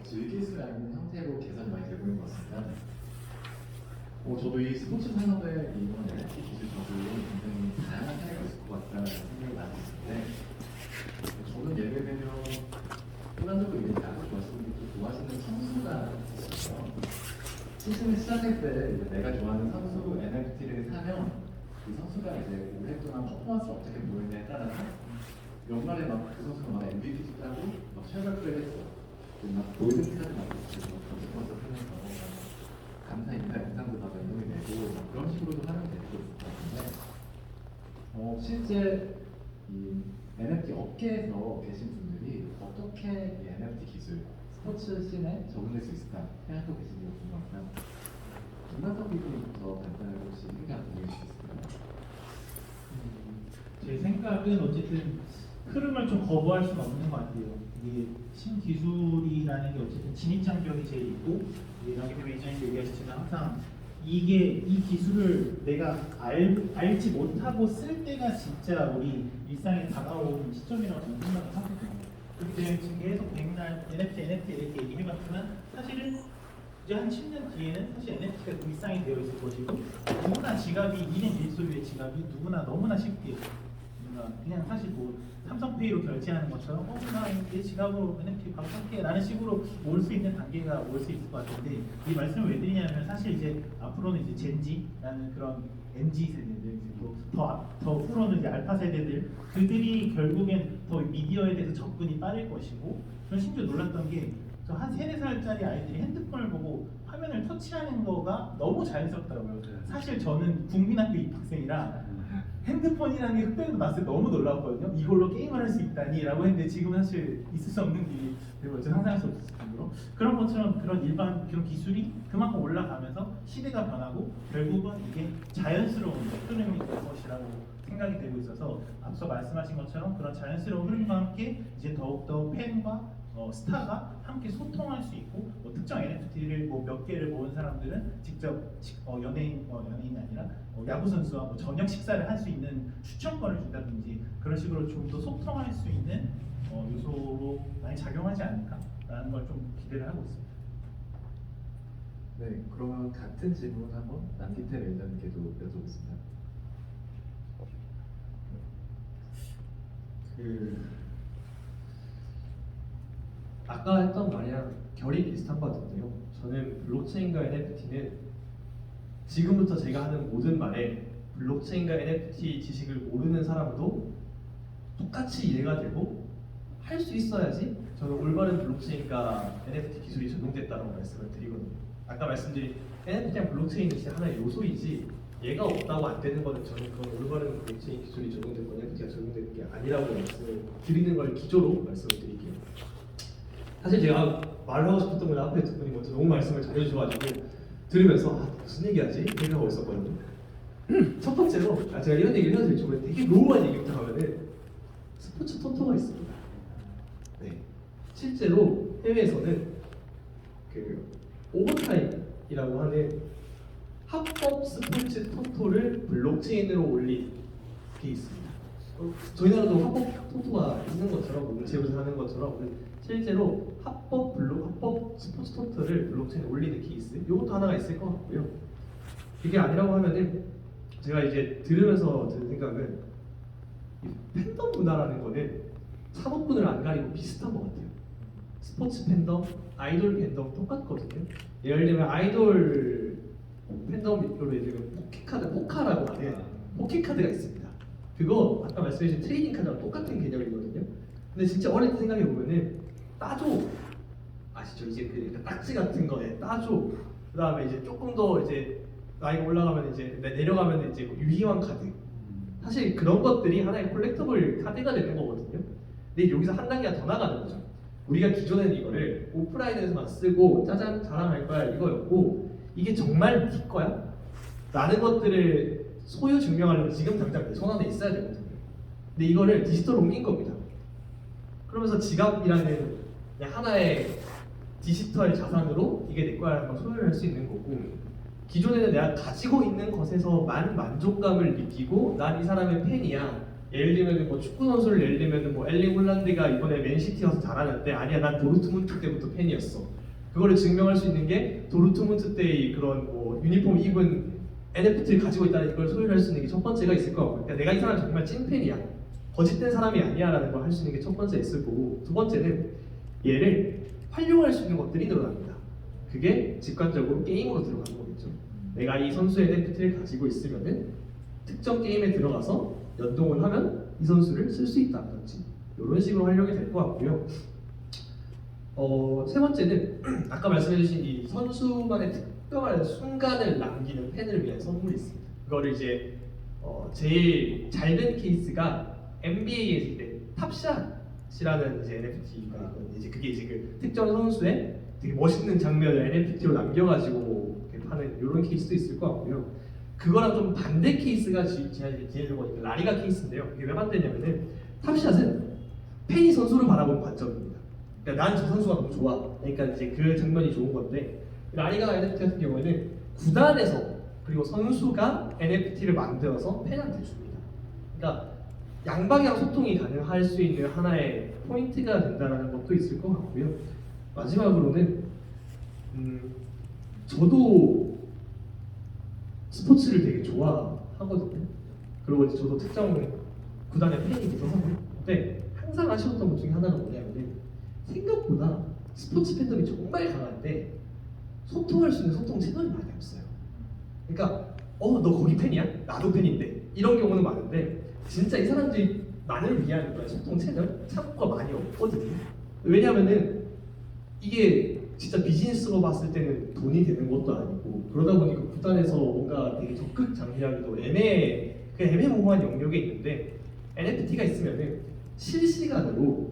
즐길 수 있는 형태로 개선이 많이 되고 있는 것 같습니다. 저도 이 스포츠 산업의 이번 NFT 기술 저도 굉장히 다양한 차이가 있을 것 같다는 생각이 많이 드는데, 저는 예를 들면 일반적으로 이제 야구 좋아하시는 분들 좋아하시는 선수가 있어요. 시즌을 시작할 때 이제 내가 좋아하는 선수 NFT를 사면 그 선수가 이제 오랫동안 퍼포먼스가 어떻게 보이느냐에 따라서 연말에 막 그 선수가 막 MVP도 따고 막 최고를 했어. 막 골든카드 만들고 퍼포먼스 하면서 감사 인사 영상도 다 연동이 되고 그런 식으로도 활용이 되고 있을 것 같은데, 실제 이 NFT 업계에서 계신 분들이 어떻게 이 NFT 기술 스포츠 씬에 적응될 수 있을까 생각하고 계신지 궁금합니다. 김만석 PD님부터 간단하게 혹시 의견 보여주시겠어요? 제 생각은 어쨌든 흐름을 좀 거부할 수는 없는 것 같아요. 이게 신기술이라는 게 어쨌든 진입장벽이 제일 있고, 나기 때문에 이전에 얘기하셨지만 항상 이 기술을 내가 알지 못하고 쓸 때가 진짜 우리 일상에 다가오는 시점이라고 저는 생각을 하거든요. 그렇기 때문에 지금 계속 백날 NFT 이렇게 얘기해봤지만 사실은 이제 한 10년 뒤에는 사실 NFT가 일상이 되어 있을 것이고, 누구나 지갑이 1인 1소유의 지갑이 누구나 너무나 쉽게 그냥 사실 뭐 삼성페이로 결제하는 것처럼 나내 지갑으로 NFT 바로 살게 라는 식으로 올 수 있는 단계가 올 수 있을 것 같은데, 이 말씀을 왜 드리냐면 사실 이제 앞으로는 이제 젠지라는 그런 MZ 세대들, 더 후로는 이제 알파 세대들, 그들이 결국엔 더 미디어에 대해서 접근이 빠를 것이고, 저는 심지어 놀랐던 게 저 한 3, 4살짜리 아이들이 핸드폰을 보고 화면을 터치하는 거가 너무 자연스럽더라고요. 사실 저는 국민학교 입학생이라 핸드폰이라는 게 흑백으로 나왔을 때 너무 놀랐거든요. 이걸로 게임을 할 수 있다니 라고 했는데, 지금 사실 있을 수 없는 일이 되고 상상할 수 없을 정도로 그런 것처럼 그런 그런 기술이 그만큼 올라가면서 시대가 변하고 결국은 이게 자연스러운 흐름이 될 것이라고 생각이 되고 있어서, 앞서 말씀하신 것처럼 그런 자연스러운 흐름과 함께 이제 더욱더 팬과 스타가 함께 소통할 수 있고, 특정 NFT를 몇 개를 모은 사람들은 직접 연예인이 아니라 야구 선수와 저녁 식사를 할 수 있는 추천권을 준다든지 그런 식으로 좀 더 소통할 수 있는 요소로 많이 작용하지 않을까라는 걸 좀 기대를 하고 있습니다. 네, 그러면 같은 질문 한번 남기태 매니저님께도 여쭤보겠습니다. 아까 했던 말이랑 결이 비슷한 것 같은데요. 저는 블록체인과 NFT는 지금부터 제가 하는 모든 말에 블록체인과 NFT 지식을 모르는 사람도 똑같이 이해가 되고 할 수 있어야지 저는 올바른 블록체인과 NFT 기술이 적용됐다고 말씀을 드리거든요. 아까 말씀드린 NFT랑 블록체인은 진짜 하나의 요소이지 얘가 없다고 안 되는 거는 저는 그건 올바른 블록체인 기술이 적용됐고 NFT가 적용되는 게 아니라고 말씀을 드리는 걸 기조로 말씀을 드릴게요. 사실 제가 말을 하고 싶었던 건 앞에 두 분이 먼저 너무 말씀을 잘해주셔가지고 들으면서 무슨 얘기하지? 생각하고 있었거든요. 첫 번째로 제가 이런 얘기를 해도 될지 모르겠는데 되게 로우한 얘기부터 하면은 스포츠 토토가 있습니다. 네, 실제로 해외에서는 그 오버타임이라고 하는 합법 스포츠 토토를 블록체인으로 올린 게 있습니다. 저희 나라도 합법 토토가 있는 것처럼 문체부에서 하는 것처럼 실제로 합법 스포츠 토토를 블록체인에 올리는 케이스, 이것도 하나가 있을 것 같고요. 이게 아니라고 하면은 제가 이제 들으면서 드는 생각은 이 팬덤 문화라는 거는 산업군을 안 가리고 비슷한 것 같아요. 스포츠 팬덤, 아이돌 팬덤 똑같거든요. 예를 들면 아이돌 팬덤으로 예를 들면 포카라고 하는 포켓카드가 있습니다. 그거 아까 말씀해주신 트레이딩 카드랑 똑같은 개념이거든요. 근데 진짜 어릴 때 생각해 보면은 따조 아시죠? 이제 그 딱지 같은 거에 따조, 그다음에 이제 조금 더 이제 나이가 올라가면 이제 내려가면 이제 유희왕 카드, 사실 그런 것들이 하나의 콜렉터블 카드가 되는 거거든요. 근데 여기서 한 단계가 더 나가는 거죠. 우리가 기존에는 이거를 오프라인에서만 쓰고 짜잔 자랑할 거야 이거였고, 이게 정말 네 거야? 라는 것들을 소유 증명하려면 지금 당장 내 손 안에 있어야 되거든요. 근데 이거를 디지털로 옮긴 겁니다. 그러면서 지갑이라는 하나의 디지털 자산으로 이게 내 거야라는 걸 소유를 할 수 있는 거고, 기존에는 내가 가지고 있는 것에서만 만족감을 느끼고 난 이 사람의 팬이야, 예를 들면 뭐 축구 선수를 예를 들면 뭐 엘링 홀란드가 이번에 맨시티 와서 잘하는데 아니야 난 도르트문트 때부터 팬이었어. 그거를 증명할 수 있는 게 도르트문트 때의 그런 뭐 유니폼 입은 NFT를 가지고 있다는 걸 소유할 수 있는 게 첫 번째가 있을 거고, 그러니까 내가 이 사람 정말 찐팬이야, 거짓된 사람이 아니야라는 걸 할 수 있는 게 첫 번째 있을 거고, 두 번째는 얘를 활용할 수 있는 것들이 늘어납니다. 그게 직관적으로 게임으로 들어가는 거겠죠. 내가 이 선수의 NFT를 가지고 있으면은 특정 게임에 들어가서 연동을 하면 이 선수를 쓸 수 있다든지 이런 식으로 활용이 될 것 같고요. 세 번째는 아까 말씀해주신 이 선수만의 특별한 순간을 남기는 팬을 위한 선물이 있습니다. 그거를 이제 제일 잘 된 케이스가 NBA에 있을 때 탑샷이라는 이제 NFT가 있거든요. 이제 그게 이제 그 특정 선수의 되게 멋있는 장면을 NFT로 남겨가지고 이렇게 파는 이런 케이스도 있을 것 같고요. 그거랑 좀 반대 케이스가 제가 이제 뒤에서 라리가 케이스인데요. 이게 왜 반대냐면은 탑샷은 팬이 선수를 바라보는 관점입니다. 그러니까 난 저 선수가 너무 좋아. 그러니까 이제 그 장면이 좋은 건데, 라리가 NFT 같은 경우에는 구단에서 그리고 선수가 NFT를 만들어서 팬한테 줍니다. 그러니까 양방향 소통이 가능할 수 있는 하나의 포인트가 된다는 것도 있을 것 같고요. 마지막으로는 저도 스포츠를 되게 좋아하거든요. 그리고 이제 저도 특정 구단의 팬이기도 하고, 근데 항상 아쉬웠던 것 중에 하나가 뭐냐면은 생각보다 스포츠 팬덤이 정말 강한데 소통할 수 있는 소통 채널이 많이 없어요. 그러니까 너 거기 팬이야? 나도 팬인데 이런 경우는 많은데 진짜 이 사람들이 만을 위한 그런 소통 채널 창구가 많이 없거든요. 왜냐하면은 이게 진짜 비즈니스로 봤을 때는 돈이 되는 것도 아니고, 그러다 보니까 구단에서 뭔가 되게 적극 장려하기도 애매모호한 영역에 있는데, NFT가 있으면은 실시간으로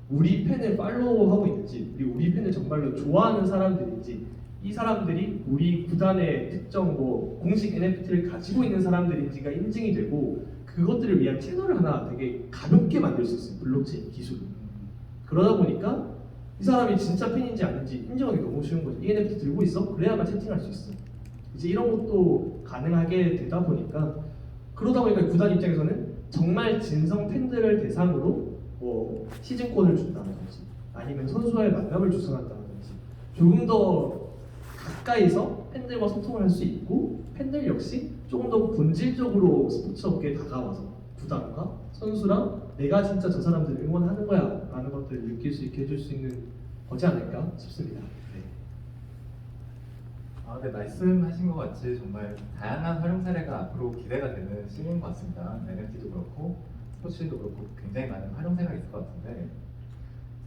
우리 팬을 팔로우하고 있는지, 그리고 우리 팬을 정말로 좋아하는 사람들인지, 이 사람들이 우리 구단의 특정 뭐 공식 NFT를 가지고 있는 사람들인지가 인증이 되고, 그것들을 위한 채널을 하나 되게 가볍게 만들 수 있어요. 블록체인 기술. 그러다 보니까 이 사람이 진짜 팬인지 아닌지 인정하기 너무 쉬운 거죠. 이 NFT 들고 있어? 그래야만 채팅할 수 있어. 이제 이런 것도 가능하게 되다 보니까, 그러다 보니까 구단 입장에서는 정말 진성 팬들을 대상으로 뭐 시즌권을 준다든지 아니면 선수와의 만남을 주선한다든지 조금 더 가까이서 팬들과 소통을 할 수 있고, 팬들 역시 조금 더 본질적으로 스포츠 업계에 다가와서 구단과 선수랑 내가 진짜 저 사람들을 응원하는 거야 라는 것들을 느낄 수 있게 해줄 수 있는 거지 않을까 싶습니다. 네. 네, 말씀하신 것 같이 정말 다양한 활용 사례가 앞으로 기대가 되는 시기인 것 같습니다. NFT도 그렇고 스포츠도 그렇고 굉장히 많은 활용 사례가 있을 것 같은데,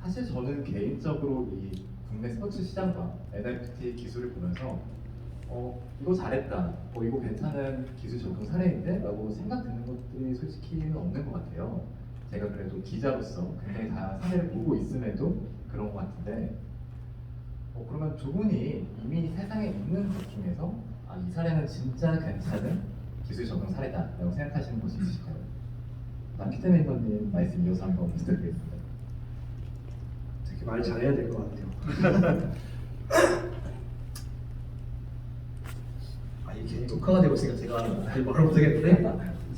사실 저는 개인적으로 이 국내 스포츠 시장과 NFT 기술을 보면서 이거 잘했다, 이거 괜찮은 기술 적용 사례인데 라고 생각 드는 것들이 솔직히는 없는 것 같아요. 제가 그래도 기자로서 굉장히 다양한 사례를 보고 있음에도 그런 것 같은데, 그러면 두 분이 이미 세상에 있는 것 중에서 이 사례는 진짜 괜찮은 기술 적용 사례다라고 생각하시는 것이 있으실까요? 남기태 멤버님 말씀 이어서 한번 부탁드리겠습니다. 되게 말 잘해야 될 것 같아요. 이게 녹화가 되고 있으니까 제가 말을 못하겠는데,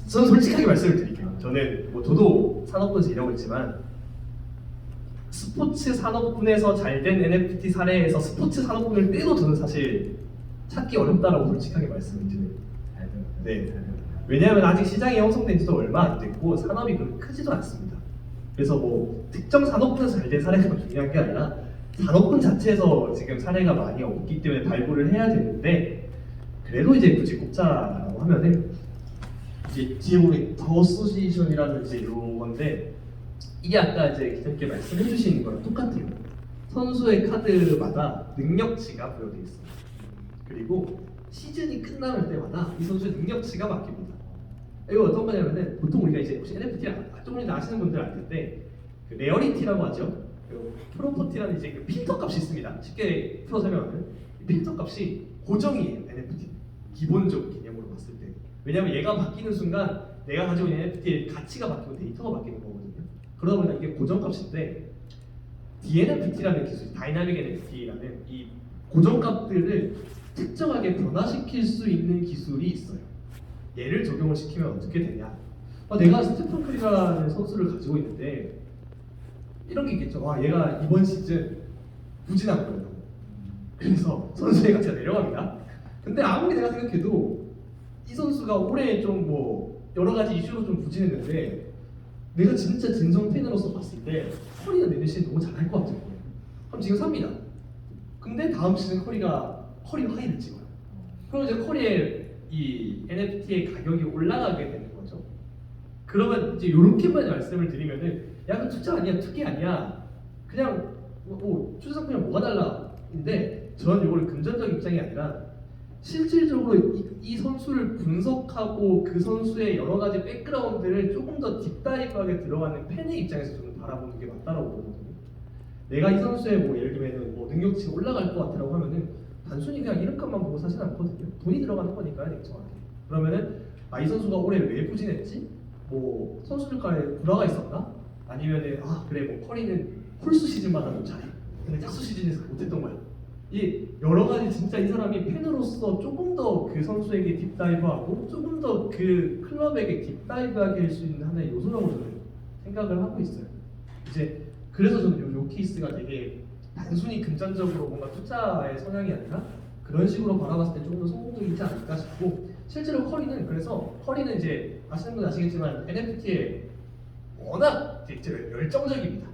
저는 솔직하게 말씀을 드릴게요. 저는 저도 산업군에서 일하고 있지만 스포츠 산업군에서 잘된 NFT 사례에서 스포츠 산업군을 떼도 저는 사실 찾기 어렵다라고 솔직하게 말씀을 드려요. 네. 왜냐하면 아직 시장이 형성된 지도 얼마 안 됐고 산업이 그렇게 크지도 않습니다. 그래서 뭐 특정 산업군에서 잘된 사례가 중요한 게 아니라 산업군 자체에서 지금 사례가 많이 없기 때문에 발굴을 해야 되는데, 그래도 이제 굳이 꼽자라고 하면은 이제 뒤에 보면 더 어소시에이션이라는 이제 이런 건데, 이게 아까 이제 기자님께 말씀해 주신 거랑 똑같아요. 선수의 카드마다 능력치가 부여되어 있습니다. 그리고 시즌이 끝나는 때마다 이 선수의 능력치가 바뀝니다. 이거 어떤 거냐면은, 보통 우리가 이제 혹시 NFT를 좀 전에 아시는 분들 알 텐데, 그 레어리티라고 하죠. 그리고 프로퍼티라는 이제 그 필터 값이 있습니다. 쉽게 풀어 설명하면 필터 값이 고정이에요. NFT 기본적 개념으로 봤을 때. 왜냐하면 얘가 바뀌는 순간 내가 가지고 있는 NFT의 가치가 바뀌고 데이터가 바뀌는 거거든요. 그러다 보니까 이게 고정값인데, DNFT라는 기술, 다이나믹 NFT라는 이 고정값들을 특정하게 변화시킬 수 있는 기술이 있어요. 얘를 적용을 시키면 어떻게 되냐? 내가 스테픈 커리라는 선수를 가지고 있는데 이런 게 있겠죠. 얘가 이번 시즌 부진한 거예요. 그래서 선수의 가치가 내려갑니다. 근데 아무리 내가 생각해도 이 선수가 올해 좀 뭐 여러 가지 이슈로 좀 부진했는데 내가 진짜 진성 팬으로서 봤을 때 커리가 내년 시즌 너무 잘할 것 같은 거예요. 그럼 지금 삽니다. 근데 다음 시즌 커리가 커리 하이를 찍어요. 그럼 이제 커리의 이 NFT의 가격이 올라가게 되는 거죠. 그러면 이제 이렇게만 말씀을 드리면은 야, 그 투자 아니야, 투기 아니야. 그냥 투자 상품이랑 뭐가 달라?인데 저는 이걸 금전적 입장이 아니라 실질적으로 이 선수를 분석하고 그 선수의 여러 가지 백그라운드를 조금 더 딥다이브하게 들어가는 팬의 입장에서 저는 바라보는 게 맞다라고 보거든요. 내가 이 선수의 뭐 예를 들면 뭐 능력치가 올라갈 것 같다라고 하면은 단순히 그냥 이름값만 보고 사진 않거든요. 돈이 들어가는 거니까요, 정확하게. 그러면은 이 선수가 올해 왜 부진했지? 뭐 선수들과의 불화가 있었나? 아니면은 그래 뭐 커리는 홀수 시즌마다 못 잘해. 근데 짝수 시즌에서 못했던 거야. 이 여러 가지 진짜 이 사람이 팬으로서 조금 더 그 선수에게 딥다이브하고 조금 더 그 클럽에게 딥다이브하게 할 수 있는 하나의 요소라고 저는 생각을 하고 있어요. 이제 그래서 저는 요 케이스가 되게 단순히 금전적으로 뭔가 투자의 성향이 아니라 그런 식으로 바라봤을 때 조금 더 성공적이지 않을까 싶고 실제로 커리는 이제 아시는 분 아시겠지만 NFT에 워낙 열정적입니다.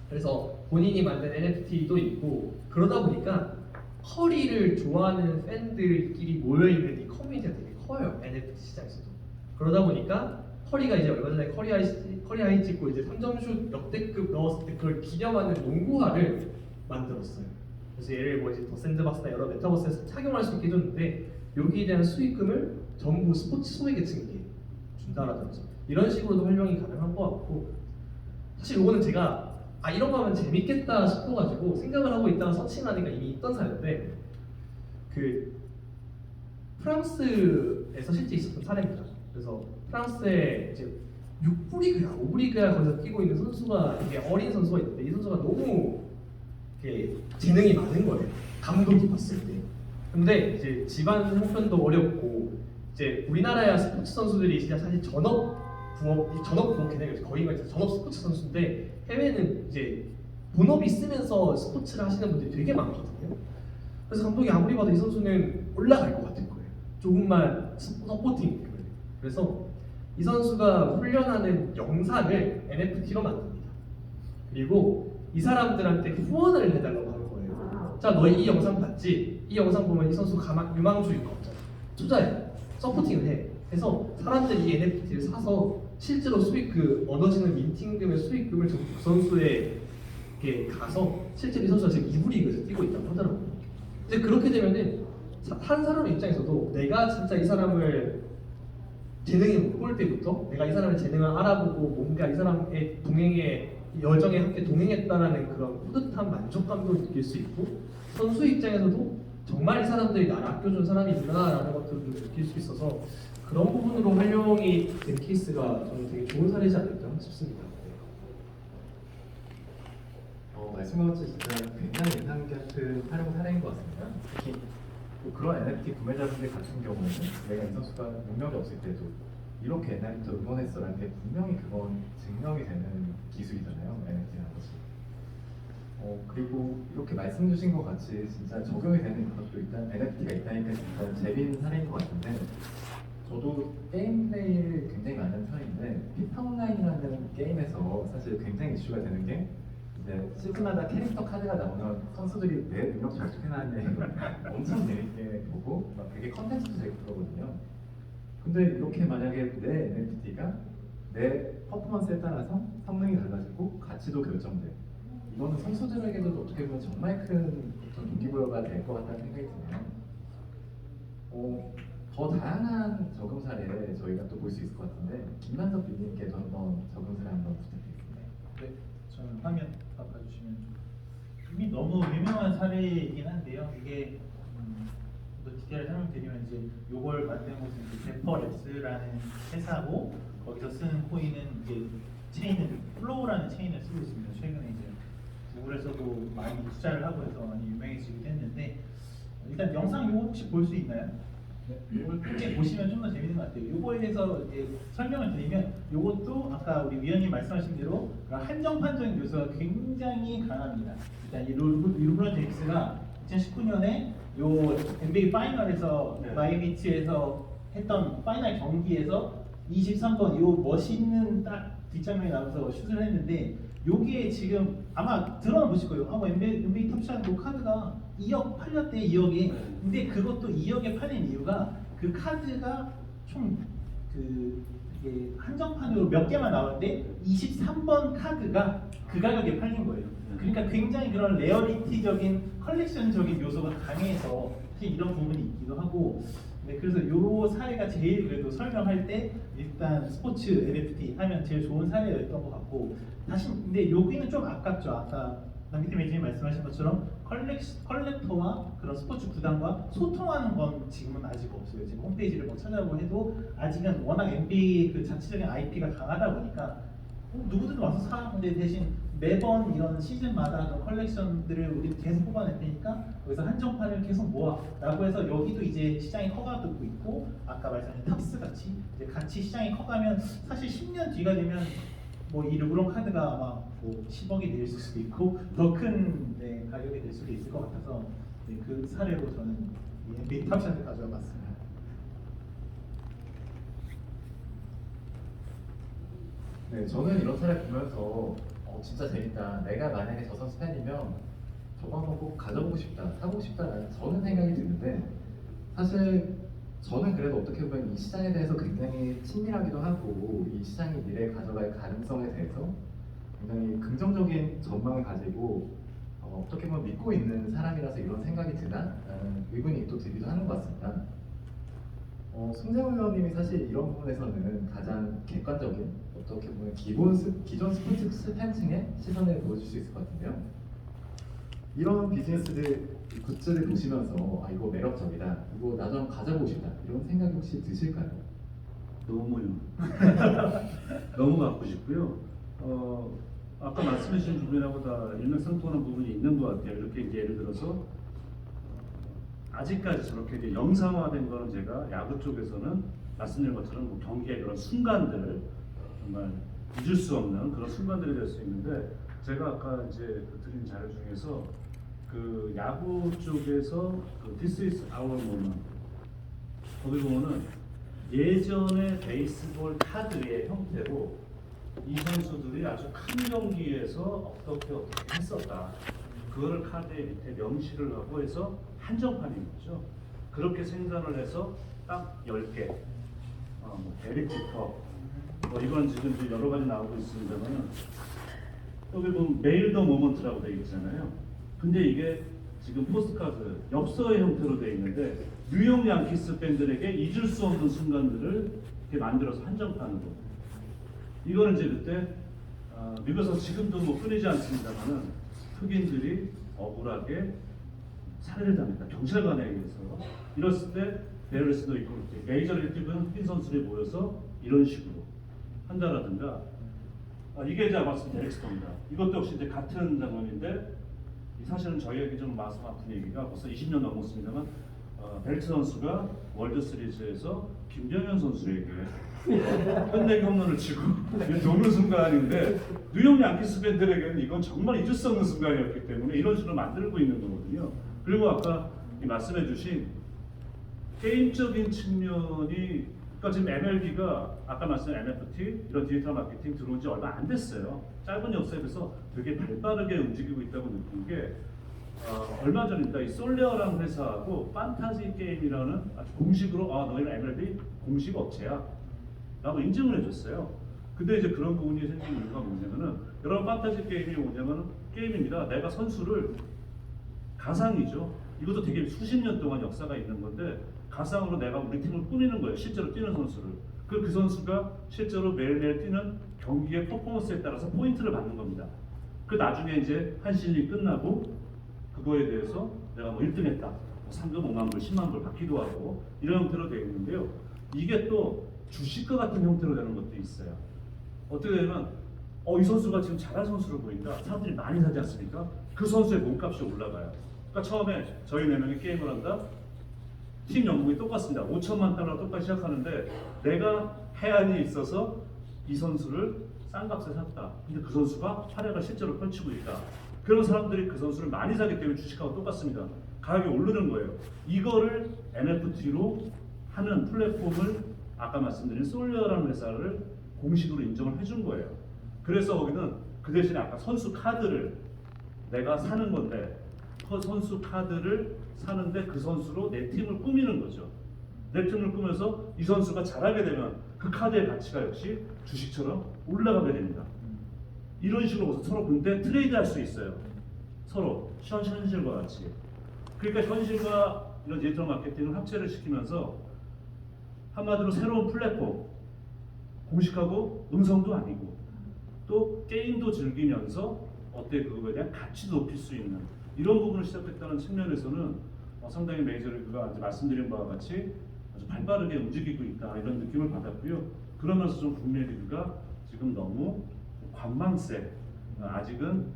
그래서 본인이 만든 NFT도 있고 그러다 보니까 커리를 좋아하는 팬들끼리 모여있는 이 커뮤니티가 되게 커요. NFT 시장에서도. 그러다 보니까 커리가 이제 얼마 전에 커리 하이 찍고 이제 3점슛 역대급 넣었을 때 그걸 기념하는 농구화를 만들었어요. 그래서 얘를 뭐 이제 더 샌드박스나 여러 메타버스에서 착용할 수 있게 해줬는데 여기에 대한 수익금을 전부 스포츠 소외계층에게 준다라든지 이런 식으로도 활용이 가능한 것 같고 사실 이거는 제가 이런 거 하면 재밌겠다 싶어가지고 생각을 하고 있다가 서칭하니까 이미 있던 사례인데 그 프랑스에서 실제 있었던 사례입니다. 그래서 프랑스에 이제 6부리그야 5부리그야 거기서 뛰고 있는 선수가 되게 어린 선수가 있는데 이 선수가 너무 이렇게 재능이 많은 거예요. 감독이 봤을 때. 근데 이제 집안 형편도 어렵고 이제 우리나라야 스포츠 선수들이 진짜 사실 전업 부업 개념이 거의 전업 스포츠 선수인데 해외는 이제 본업이 있으면서 스포츠를 하시는 분들이 되게 많거든요. 그래서 감독이 아무리 봐도 이 선수는 올라갈 것 같은 거예요. 조금만 서포팅. 그래서 이 선수가 훈련하는 영상을 NFT로 만듭니다. 그리고 이 사람들한테 후원을 해달라고 하는 거예요. 자, 너희 이 영상 봤지? 이 영상 보면 이 선수 유망주일 거 없잖아. 투자해. 서포팅을 해. 해서 사람들이 이 NFT를 사서 실제로 얻어지는 민팅금의 수익금을 그 선수에게 가서 실제로 이 선수가 지금 2부 리그에서 뛰고 있다고 하더라고요. 이제 그렇게 되면은 한 사람의 입장에서도 내가 진짜 이 사람을 재능이 못 볼 때부터 내가 이 사람의 재능을 알아보고 뭔가 이 사람의 열정에 함께 동행했다라는 그런 뿌듯한 만족감도 느낄 수 있고 선수 입장에서도 정말 이 사람들이 나를 아껴준 사람이구나라는 것들을 좀 느낄 수 있어서 그런 부분으로 활용이 된 케이스가 저는 되게 좋은 사례지 않을까 싶습니다. 말씀하신 진짜 굉장히 인상 깊은 활용 사례인 것 같습니다. 특히 뭐 그런 NFT 구매자분들 같은 경우는 내가 이 선수가 능력이 없을 때도 이렇게 NFT 응원했어라는 게 분명히 그건 증명이 되는 기술이잖아요. NFT라는 것이. 그리고 이렇게 말씀 주신 것 같이 진짜 적용이 되는 것도 일단 NFT가 있다니까 진짜 재미있는 사례인 것 같은데 저도 게임 플레이를 굉장히 많이 하는 편인데 피파 온라인이라는 게임에서 사실 굉장히 이슈가 되는 게 이제 시즌마다 캐릭터 카드가 나오면 선수들이 내 능력 잘 어떻게 나왔냐 엄청 재밌게 보고 막 되게 컨텐츠도 되고 그러거든요. 근데 이렇게 만약에 내 NFT가 내 퍼포먼스에 따라서 성능이 달라지고 가치도 결정돼. 이거는 선수들에게도 어떻게 보면 정말 큰 어떤 동기부여가 될 것 같다는 생각이 드네요. 더 다양한 적용 사례 저희가 또 볼 수 있을 것 같은데 김만석 비님께도 한번 적용 사례 한번 부탁드리겠습니다. 네, 저는 화면 바꿔주시면 이미 너무 유명한 사례이긴 한데요. 이게 또 디테일 설명드리면 이제 요걸 만든 곳은 데퍼랩스라는 회사고 거기서 쓰는 코인은 이제 체인은 플로우라는 체인을 쓰고 있습니다. 최근에 이제 구글에서도 많이 투자를 하고 해서 많이 유명해지기도 했는데 일단 영상 이거 혹시 볼 수 있나요? 이걸 함께 보시면 좀 더 재밌는 것 같아요. 요거에 대해서 이제 설명을 드리면 요것도 아까 우리 위원님 말씀하신 대로 그런 한정판적인 요소가 굉장히 강합니다. 일단 이 르브론 제임스가 2019년에 요 NBA 파이널에서 네. 마이애미츠에서 했던 파이널 경기에서 23번 요 멋있는 딱 뒷장면이 나와서 슛을 했는데 요게 지금 아마 들어는 보실 거예요. 뭐 NBA 탑샷 요 카드가 2억 팔렸대 2억에. 근데 그것도 2억에 팔린 이유가 그 카드가 총그 한정판으로 몇 개만 나왔는데 23번 카드가 그 가격에 팔린 거예요. 그러니까 굉장히 그런 레어리티적인 컬렉션적인 요소가 강해서 사실 이런 부분이 있기도 하고. 네, 그래서 요 사례가 제일 그래도 설명할 때 일단 스포츠 NFT 하면 제일 좋은 사례였던 것 같고, 다시 근데 여기는 좀 아깝죠. 아까 남기태 매니저님 말씀하신 것처럼 컬렉터와 그런 스포츠 구단과 소통하는 건 지금은 아직 없어요. 지금 홈페이지를 뭐 찾아보고 해도 아직은 워낙 NBA 그 자체적인 IP가 강하다 보니까 누구든 와서 사. 근데 대신 매번 이런 시즌마다 그 컬렉션들을 우리 계속 뽑아낼 테니까 거기서 한정판을 계속 모아라고 해서 여기도 이제 시장이 커가고 있고, 아까 말씀하신 탑스 같이 이제 같이 시장이 커가면 사실 10년 뒤가 되면 뭐 이 르브론 카드가 아마 뭐 10억이 될 수도 있고 더 큰 가격이 될 수도 있을 것 같아서 그 사례로 저는 이 NBA 탑샷을 가져와봤습니다. 네, 저는 이런 사례 보면서 진짜 재밌다. 내가 만약에 저 선수 팬이면 저거 한번 꼭 가져보고 싶다, 사보고 싶다라는 저는 생각이 드는데, 사실 저는 그래도 어떻게 보면 이 시장에 대해서 굉장히 친밀하기도 하고 이 시장이 미래에 가져갈 가능성에 대해서 굉장히 긍정적인 전망을 가지고 어떻게 보면 믿고 있는 사람이라서 이런 생각이 드나? 라는 의문이 또 들기도 하는 것 같습니다. 손재호 의원님이 사실 이런 부분에서는 가장 객관적인, 어떻게 보면 기존 스포츠 팬층의 시선을 보여줄 수 있을 것 같은데요. 이런 비즈니스들, 굿즈를 보시면서 이거 매력적이다, 이거 나도 한번 가져보고 싶다, 이런 생각이 혹시 드실까요? 너무요. 너무 갖고 싶고요. 아까 말씀해주신 부분하고 다 일맥상통하는 부분이 있는 것 같아요. 이렇게 이제 예를 들어서 아직까지 저렇게 이제 영상화된 거는 제가 야구 쪽에서는 말씀드린 것처럼 뭐 경기의 그런 순간들을 정말 잊을 수 없는 그런 순간들이 될 수 있는데, 제가 아까 이제 드린 자료 중에서 그 야구 쪽에서 그 This is our moment, 거기 보면은 예전의 베이스볼 카드의 형태로 이 선수들이 아주 큰 경기에서 어떻게 했었다, 그거를 카드에 밑에 명시를 하고 해서 한정판인 거죠. 그렇게 생산을 해서 딱 10개, 뭐 데릭 지터, 뭐 이건 지금 이제 여러 가지 나오고 있습니다만은, 여기 보면 메일 더 모먼트라고 되어 있잖아요. 근데 이게 지금 포스트카드 엽서의 형태로 되어 있는데 뉴욕 양키스 팬들에게 잊을 수 없는 순간들을 이렇게 만들어서 한정판으로. 이거는 이제 그때 미국에서 지금도 뭐 끊이지 않습니다만은 흑인들이 억울하게 살해를 당했다, 경찰관에 의해서. 이랬을 때 베럴스도 있고 메이저리그 뛰는 흑인 선수들이 모여서 이런 식으로 한다라든가, 이게 이제 말씀 데릭 스토입니다. 이것도 역시 이제 같은 장면인데, 사실은 저희에게 좀 마음 아픈 얘기가 벌써 20년 넘었습니다만, 벨트 선수가 월드 시리즈에서 김병현 선수에게 현대기 홈런을 치고 녹는 순간인데, 뉴욕 양키스 팬들에게는 이건 정말 잊을 수 없는 순간이었기 때문에 이런 식으로 만들고 있는 거거든요. 그리고 아까 말씀해주신 게임적인 측면이, 그러니까 지금 MLB가 아까 말씀한 NFT, 이런 디지털 마케팅 들어온 지 얼마 안 됐어요. 짧은 역사에 비해서 되게 발빠르게 움직이고 있다고 느낀 게, 얼마 전입니다. 이 솔레어라는 회사하고 판타지 게임이라는 아주 공식으로 너희는 MLB 공식 업체야 라고 인증을 해줬어요. 근데 이제 그런 부분이 생긴 이유가 뭐냐면은, 여러분 판타지 게임이 뭐냐면은 게임입니다. 내가 선수를 가상이죠. 이것도 되게 수십 년 동안 역사가 있는 건데, 가상으로 내가 우리 팀을 꾸미는 거예요. 실제로 뛰는 선수를. 그 선수가 실제로 매일매일 뛰는 경기의 퍼포먼스에 따라서 포인트를 받는 겁니다. 그 나중에 이제 한 시즌이 끝나고 그거에 대해서 내가 뭐 1등 했다, 뭐 상금 5만 불, 10만 불 받기도 하고 이런 형태로 되어 있는데요. 이게 또 주식과 같은 형태로 되는 것도 있어요. 어떻게 되면 이 선수가 지금 잘할 선수로 보인다, 사람들이 많이 사지 않습니까? 그 선수의 몸값이 올라가요. 그러니까 처음에 저희 4명이 게임을 한다, 팀 연봉이 똑같습니다. 5천만 달러 똑같이 시작하는데 내가 해안이 있어서 이 선수를 싼 값에 샀다. 근데 그 선수가 활약을 실제로 펼치고 있다. 그런 사람들이 그 선수를 많이 사기 때문에 주식하고 똑같습니다. 가격이 오르는 거예요. 이거를 NFT로 하는 플랫폼을 아까 말씀드린 솔려라는 회사를 공식으로 인정을 해준 거예요. 그래서 거기는 그 대신에 아까 선수 카드를 내가 사는 건데 그 선수 카드를 사는데 그 선수로 내 팀을 꾸미는 거죠. 내 팀을 꾸면서 이 선수가 잘하게 되면 그 카드의 가치가 역시 주식처럼 올라가게 됩니다. 이런 식으로 서로 근데 트레이드할 수 있어요. 서로 현실과 같이. 그러니까 현실과 이런 디지털 마케팅을 합체를 시키면서 한마디로 새로운 플랫폼, 공식하고 음성도 아니고 또 게임도 즐기면서 어때 그거에 대한 가치도 높일 수 있는 이런 부분을 시작했다는 측면에서는 상당히 메이저리그가 이제 말씀드린 바와 같이 아주 발빠르게 움직이고 있다 이런 느낌을 받았고요. 그러면서 좀 국내 리그가 지금 너무 관망세, 아직은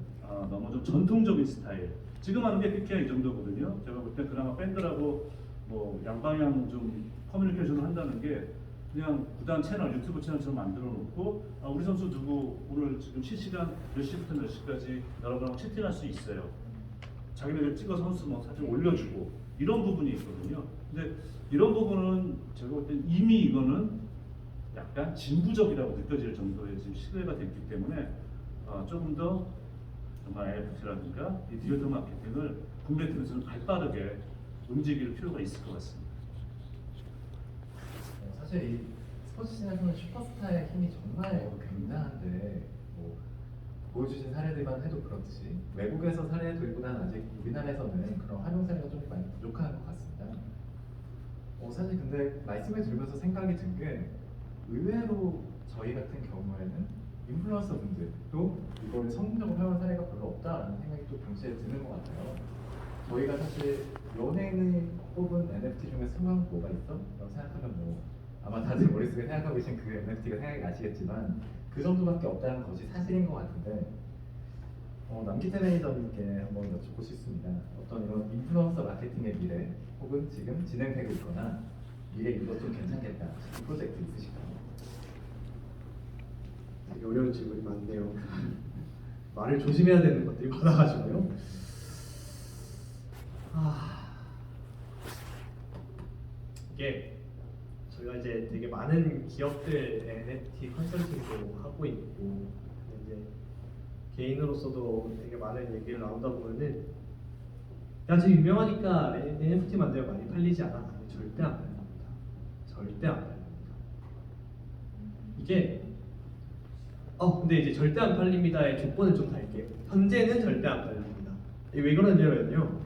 너무 좀 전통적인 스타일. 지금 하는 게 PKI 이 정도거든요. 제가 볼 때 그나마 팬들하고 뭐 양방향 좀 커뮤니케이션을 한다는 게 그냥 구단 채널, 유튜브 채널처럼 만들어 놓고 우리 선수 누구 오늘 지금 실시간 몇 시부터 몇 시까지 여러분하고 채팅할 수 있어요. 자기네들 찍어 선수 뭐 사진 올려주고 이런 부분이 있거든요. 근데 이런 부분은 제가 볼 때 이미 이거는 약간 진부적이라고 느껴질 정도의 지금 시대가 됐기 때문에 조금 더 정말 NFT라든가 이 디지털 마케팅을 국내 팀에서는 발빠르게 움직일 필요가 있을 것 같습니다. 사실 이 스포츠 씬에서는 슈퍼스타의 힘이 정말 굉장한데 뭐 보여주신 사례들만 해도 그렇듯이 외국에서 사례들보다는 아직 우리나라에서는 그런 활용 사례가 좀 많이 부족한 것 같습니다. 사실 근데 말씀을 들으면서 생각이 든 게 의외로 저희 같은 경우에는 인플루언서 분들도 이걸 성공적으로 활용한 사례가 별로 없다라는 생각이 또 동시에 드는 것 같아요. 저희가 사실 연예인이 뽑은 NFT 중에 수많은 뭐가 있어? 라고 생각하면 뭐 아마 다들 머릿속에 생각하고 계신 그 NFT가 생각이 나시겠지만 그 정도밖에 없다는 것이 사실인 것 같은데 남기태 매니저님께 한번 여쭙고 싶습니다. 어떤 이런 인플루언서 마케팅의 미래 혹은 지금 진행되고 있거나 미래 이거 좀 괜찮겠다 싶은 프로젝트 있으실까요? 되게 어려운 질문이 많네요. 말을 조심해야 되는 것들이 많아가지고요. 이게 저희가 이제 되게 많은 기업들 NFT 컨설팅도 하고 있고 이제 개인으로서도 되게 많은 얘기를 나누다 보면은 야, 저 유명하니까 NFT 만들면 많이 팔리지 않아? 아니, 절대 안 팔립니다. 절대 안 팔립니다. 이게 근데 이제 절대 안 팔립니다의 조건을 좀 달게요. 현재는 절대 안 팔립니다. 이게 왜 그러냐면요.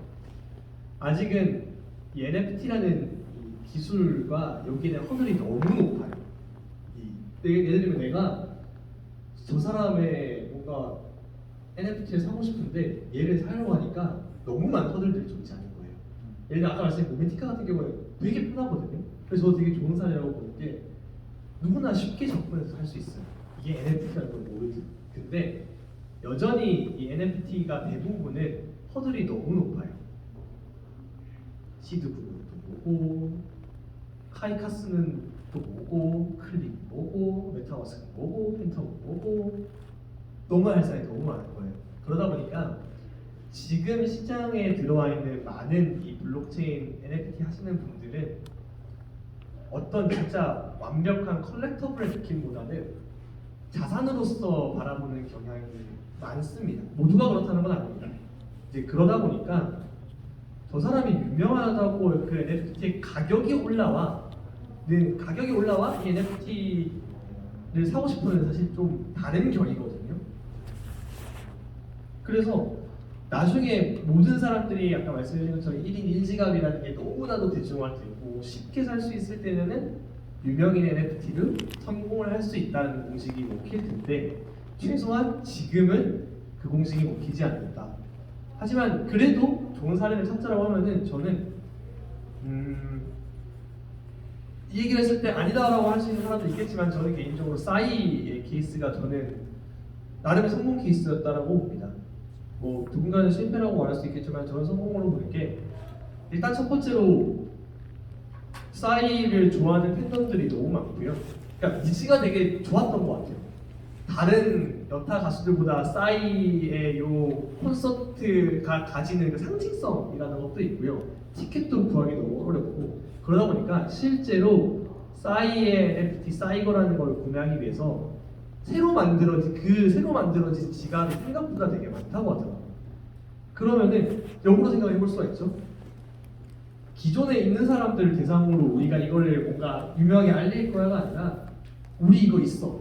아직은 이 NFT라는 이 기술과 여기에 대한 허들이 너무 높아요. 예를 들면 내가 저 사람의 뭔가 NFT를 사고 싶은데 얘를 사려고 하니까 너무 많은 허들들이 좋지 않은 거예요. 예를 들어 아까 말씀드린 모멘티카 같은 경우에 되게 편하거든요. 그래서 저 되게 좋은 사례라고 보는 게 누구나 쉽게 접근해서 할 수 있어요. 이게 NFT라는 걸 모르지. 근데 여전히 이 NFT가 대부분은 허들이 너무 높아요. 시드 그룹도 뭐고, 카이카스는 또 뭐고, 클립 뭐고, 메타버스는 뭐고, 팬텀은 뭐고, 너무 할 사람이 너무 많은 거예요. 그러다 보니까 지금 시장에 들어와 있는 많은 이 블록체인 NFT 하시는 분들은 어떤 진짜 완벽한 컬렉터블의 느낌보다는 자산으로서 바라보는 경향이 많습니다. 모두가 그렇다는 건 아닙니다. 이제 그러다 보니까 저 사람이 유명하다고 그 NFT의 가격이 올라와 이 NFT를 사고 싶으면 사실 좀 다른 결이거든요. 그래서 나중에 모든 사람들이 아까 말씀드린 것처럼 1인 1지갑이라는 게 너무나도 대중화되고 쉽게 살 수 있을 때는 유명인 NFT를 성공을 할 수 있다는 공식이 먹힐 텐데 최소한 지금은 그 공식이 먹히지 않는다. 하지만 그래도 좋은 사례를 찾자라고 하면은 저는 이 얘기를 했을 때 아니다라고 할 수 있는 사람도 있겠지만 저는 개인적으로 싸이의 케이스가 저는 나름의 성공 케이스였다라고 봅니다. 뭐 누군가는 실패라고 말할 수 있겠지만 저는 성공으로 보는 게 일단 첫 번째로 싸이를 좋아하는 팬덤들이 너무 많고요. 그러니까 니즈가 되게 좋았던 것 같아요. 다른 여타 가수들보다 싸이의 요 콘서트가 가지는 그 상징성이라는 것도 있고요. 티켓도 구하기 너무 어렵고 그러다 보니까 실제로 싸이의 NFT 싸이거라는 걸 구매하기 위해서 새로 만들어진 지갑이 생각보다 되게 많다고 하더라고요. 그러면은 역으로 생각해 볼 수가 있죠. 기존에 있는 사람들을 대상으로 우리가 이거를 뭔가 유명하게 알릴 거야가 아니라 우리 이거 있어.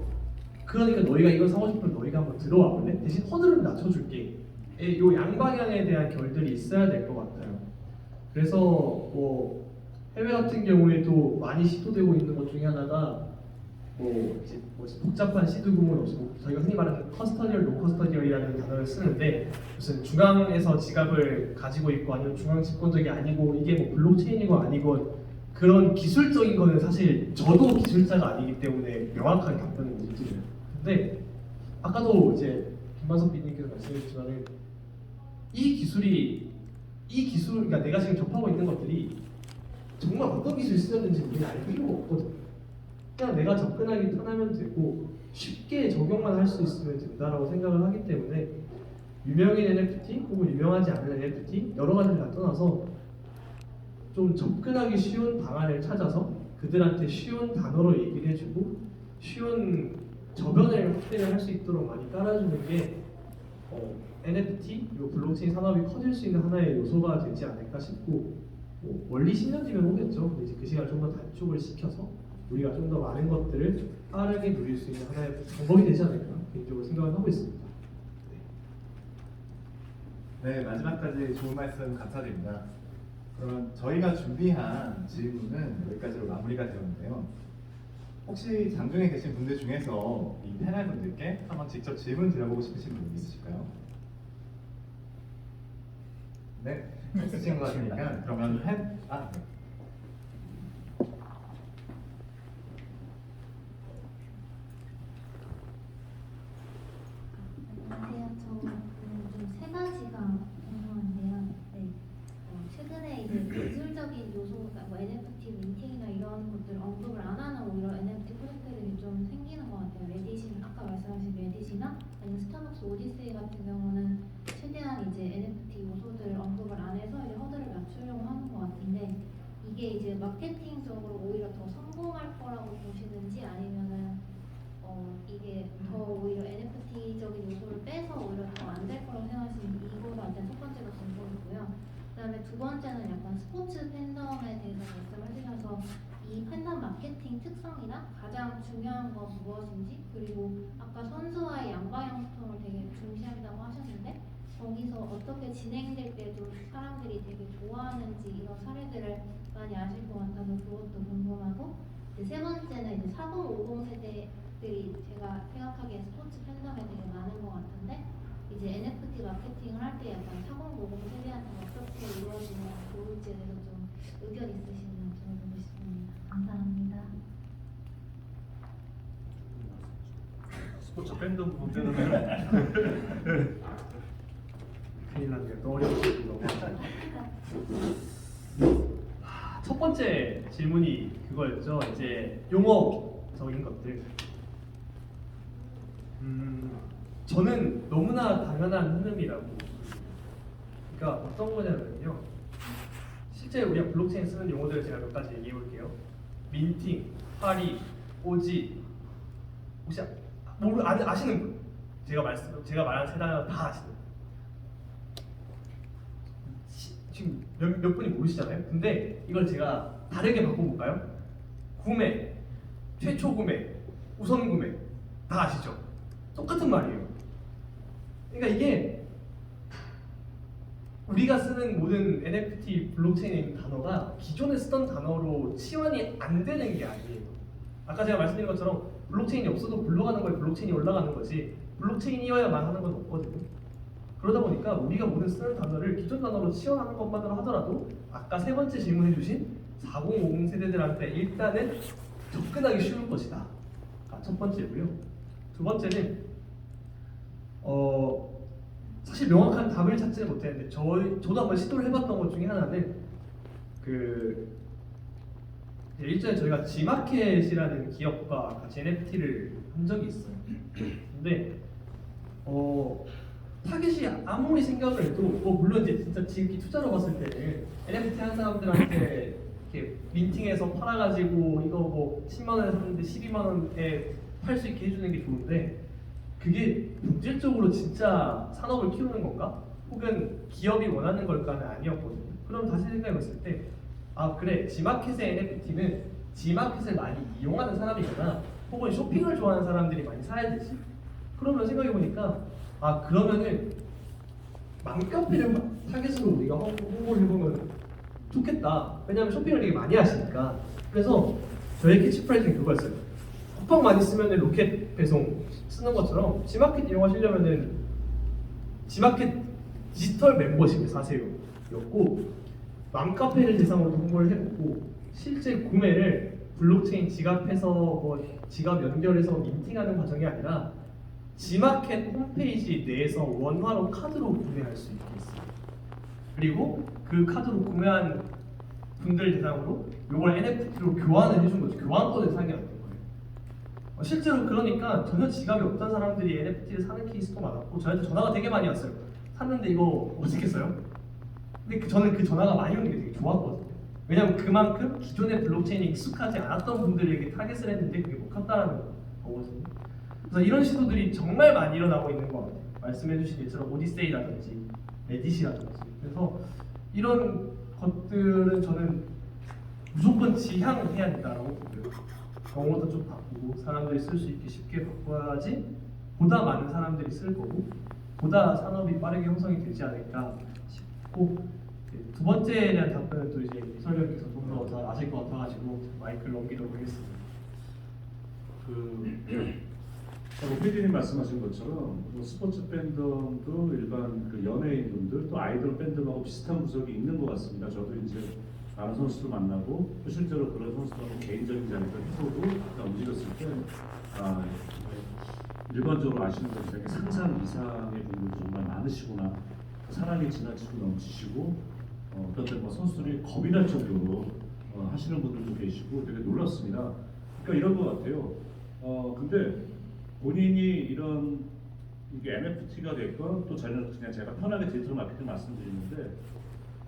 그러니까 너희가 이걸 사고 싶으면 너희가 한번 들어와 볼래? 대신 허들을 낮춰줄게. 요 양방향에 대한 결들이 있어야 될 것 같아요. 그래서 뭐 해외 같은 경우에도 많이 시도되고 있는 것 중에 하나가 뭐 이제 복잡한 시드 구문 없이 저희가 흔히 말하는 커스터디얼, 노커스터디얼이라는 단어를 쓰는데 무슨 중앙에서 지갑을 가지고 있고 아니면 중앙 집권적이 아니고 이게 뭐 블록체인이고 아니고 그런 기술적인 거는 사실 저도 기술자가 아니기 때문에 명확하게 답변을 못 드려요. 근데 아까도 이제 김만석 PD님께서 말씀해주셨지만은 이 기술 그러니까 내가 지금 접하고 있는 것들이 정말 어떤 기술이 쓰였는지 우리는 알 필요가 없거든. 그냥 내가 접근하기 편하면 되고 쉽게 적용만 할 수 있으면 된다라고 생각을 하기 때문에 유명인 NFT 혹은 유명하지 않은 NFT 여러 가지를 다 떠나서 좀 접근하기 쉬운 방안을 찾아서 그들한테 쉬운 단어로 얘기를 해주고 쉬운 저변을 확대를 할 수 있도록 많이 깔아주는 게 NFT 그리고 블록체인 산업이 커질 수 있는 하나의 요소가 되지 않을까 싶고 뭐 멀리 10년 뒤면 오겠죠. 근데 이제 그 시간을 좀 더 단축을 시켜서 우리가 좀 더 많은 것들을 빠르게 누릴 수 있는 하나의 방법이 되지 않을까 개인적으로 생각을 하고 있습니다. 네, 마지막까지 좋은 말씀 감사드립니다. 그러면 저희가 준비한 질문은 여기까지로 마무리가 되었는데요. 혹시 장중에 계신 분들 중에서 이 패널 분들께 한번 직접 질문 드려보고 싶으신 분 있으실까요? 네, 있으신 것 같으니까 그러면 네. 안녕하세요. 저는 좀 세 가지가 궁금한데요. 네. 최근에 이제 기술적인 요소, 뭐 NFT 민팅이나 이런 것들 언급을 안 하는 오히려 NFT 프로젝트들이 좀 생기는 것 같아요. 레딧이나 아까 말씀하신 레딧이나 아니면 스타벅스 오디세이 같은 경우는 최대한 이제 NFT 요소들을 언급을 안 해서 이제 허들을 낮추려고 하는 것 같은데 이게 이제 마케팅적으로 오히려 더 성공할 거라고 보시는지 아니면은 이게 더 오히려 NFT적인 요소를 빼서 오히려 더 안 될 거라고 생각하시는지 이거가 일단 첫 번째로 궁금했고요. 그다음에 두 번째는 약간 스포츠 팬덤에 대해서 말씀하시면서 이 팬덤 마케팅 특성이나 가장 중요한 건 무엇인지 그리고 아까 선수와의 양방향 소통을 되게 중시한다고 하셨는데 거기서 어떻게 진행될 때도 사람들이 되게 좋아하는지 이런 사례들을 많이 아실 것 같아서 그것도 궁금하고 세 번째는 이제 4050 세대들이 제가 생각하기에 스포츠 팬덤에 되게 많은 것 같은데 이제 NFT 마케팅을 할 때 약간 4050 세대한테 어떻게 이루어지면 좋을지에 대해서 좀 의견 있으시면 들어보고 싶습니다. 감사합니다. 스포츠 팬덤 부분 때는 큰일 났네요. 또 어려운 질문 첫 번째 질문이 그거였죠. 이제 용어적인 것들. 저는 너무나 당연한 흐름이라고. 그러니까 어떤 거냐면요. 실제 우리가 블록체인 쓰는 용어들을 제가 몇 가지 얘기해 볼게요. 민팅, 파리, 오지. 혹시 아시는 분? 제가 말한 세 단어 다 아시는 분. 지금 몇 분이 모르시잖아요. 근데 이걸 제가 다르게 바꿔볼까요? 구매, 최초 구매, 우선 구매 다 아시죠? 똑같은 말이에요. 그러니까 이게 우리가 쓰는 모든 NFT 블록체인에 있는 단어가 기존에 쓰던 단어로 치환이 안 되는 게 아니에요. 아까 제가 말씀드린 것처럼 블록체인이 없어도 굴러가는 거에 블록체인이 올라가는 거지 블록체인이어야만 하는 건 없거든요. 그러다 보니까 우리가 모든 쓰는 단어를 기존 단어로 치환하는 것만으로 하더라도 아까 세 번째 질문해 주신 4050 세대들한테 일단은 접근하기 쉬울 것이다. 첫 번째고요. 두 번째는 사실 명확한 답을 찾지는 못했는데 저도 한번 시도를 해봤던 것 중에 하나는 그 일전에 저희가 G마켓이라는 기업과 같이 NFT를 한 적이 있어요. 근데 타겟이 아무리 생각을 해도 물론 이제 진짜 지금 투자로 봤을 때는 NFT 한 사람들한테 이렇게 민팅해서 팔아가지고 이거 뭐 10만 원에 샀는데 12만 원에 팔 수 있게 해주는 게 좋은데 그게 본질적으로 진짜 산업을 키우는 건가? 혹은 기업이 원하는 걸까는 아니었거든요. 그럼 다시 생각해봤을 때 그래 G마켓의 NFT는 G마켓을 많이 이용하는 사람이거나 혹은 쇼핑을 좋아하는 사람들이 많이 사야 되지. 그러면 생각해보니까 그러면은 맘카페를 타겟으로 우리가 홍보를 해보면 좋겠다. 왜냐하면 쇼핑을 되게 많이 하시니까. 그래서 저의 캐치프레이즈는 그거였어요. 쿠팡 많이 쓰면 로켓 배송 쓰는 것처럼 G마켓 이용하시려면은 G마켓 디지털 멤버십을 사세요 였고, 맘카페를 대상으로 홍보를 해보고 실제 구매를 블록체인 지갑해서 지갑 연결해서 민팅하는 과정이 아니라 G마켓 홈페이지 내에서 원화로 카드로 구매할 수 있게 했어요. 그리고 그 카드로 구매한 분들 대상으로 이걸 NFT로 교환을 해준 거죠. 교환권을 사게 만든 거예요. 실제로 그러니까 전혀 지갑이 없던 사람들이 NFT를 사는 케이스도 많았고 저한테 전화가 되게 많이 왔어요. 샀는데 이거 어떻게 써요? 근데 저는 그 전화가 많이 오는 게 되게 좋았거든요. 왜냐면 그만큼 기존의 블록체인에 익숙하지 않았던 분들에게 타겟을 했는데 그게 먹혔다라는 거거든요. 그래서 이런 시도들이 정말 많이 일어나고 있는 것 같아요. 말씀해주신 예처럼 오디세이라든지 레딧이라든지. 그래서 이런 것들은 저는 무조건 지향해야 된다고 보고요. 경우도 좀 바꾸고 사람들이 쓸 수 있게 쉽게 바꿔야지 보다 많은 사람들이 쓸 거고 보다 산업이 빠르게 형성이 되지 않을까 싶고, 두 번째에 대한 답변은 또 이제 이설경께서 좀 더 잘 아실 것 같아가지고 마이크를 넘기도록 하겠습니다. PD님 말씀하신 것처럼 스포츠 팬덤도 일반 연예인분들 또 아이돌 팬덤하고 비슷한 구석이 있는 것 같습니다. 저도 이제 많은 선수들 만나고 또 실제로 그런 선수들하고 개인적인 자리에서 해서도 움직였을 때 일반적으로 아시는 것처럼 상상 이상의 분들이 정말 많으시구나. 사랑이 지나치고 넘치시고 어떤 때 선수들이 겁이 날 정도로 하시는 분들도 계시고 되게 놀랐습니다. 그러니까 이런 것 같아요. 근데 본인이 이런 이게 NFT가 됐건 또 저는 그냥 제가 편하게 디지털 마케팅 말씀드리는데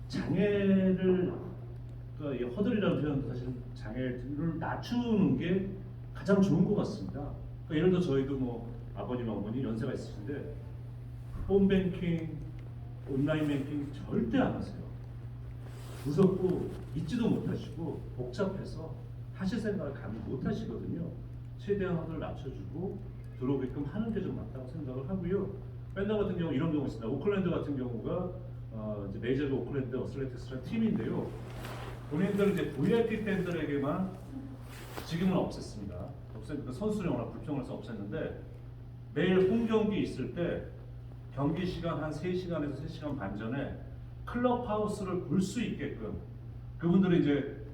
장애를 그러니까 이 허들이라는 표현도 사실 장애를 낮추는 게 가장 좋은 것 같습니다. 그러니까 예를 들어 저희도 뭐 아버님 어머니 연세가 있으신데 홈뱅킹, 온라인 뱅킹 절대 안 하세요. 무섭고 잊지도 못하시고 복잡해서 하실 생각을 감히 못 하시거든요. 최대한 허들을 낮춰주고 들어오게끔 하는 게 좀 맞다고 생각을 하고요. 밴더 같은 경우 이런 경우 있습니다. 오클랜드 같은 경우가 이제 메이저리그 오클랜드 어슬레틱스라는 팀인데요. 본인들 이제 VIP 팬들에게만 지금은 없앴습니다. 없앴는데 선수들이 워낙 불평을 해서 없앴는데 매일 홈 경기 있을 때 경기 시간 한 3시간에서 3시간 반 전에 클럽하우스를 볼 수 있게끔 그분들이 이제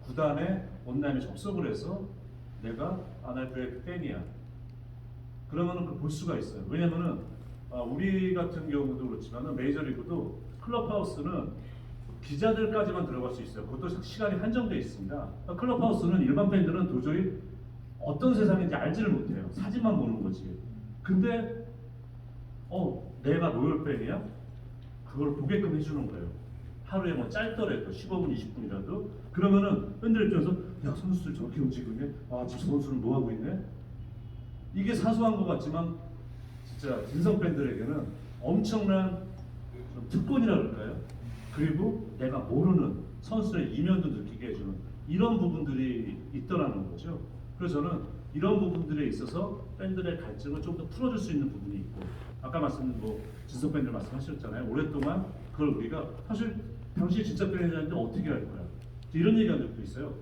구단에 온라인에 접속을 해서 내가 나의 팬이야. 그러면은 볼 수가 있어요. 왜냐면은 우리 같은 경우도 그렇지만은 메이저리그도 클럽하우스는 기자들까지만 들어갈 수 있어요. 그것도 시간이 한정되어 있습니다. 클럽하우스는 일반 팬들은 도저히 어떤 세상인지 알지를 못해요. 사진만 보는 거지. 근데 내가 로열 팬이야? 그걸 보게끔 해주는 거예요. 하루에 뭐 짧더라도 15분, 20분이라도 그러면은 팬들 입장에서 야 선수들 저렇게 움직이네. 지금 선수는 뭐 하고 있네. 이게 사소한 것 같지만 진짜 진성 팬들에게는 엄청난 특권이라 그럴까요? 그리고 내가 모르는 선수의 이면도 느끼게 해주는 이런 부분들이 있더라는 거죠. 그래서 저는 이런 부분들에 있어서 팬들의 갈증을 좀 더 풀어줄 수 있는 부분이 있고 아까 진성 팬들 말씀하셨잖아요. 오랫동안 그걸 우리가 사실 당시 진짜 팬이었는데 어떻게 할 거야? 이런 얘기한 적도 있어요.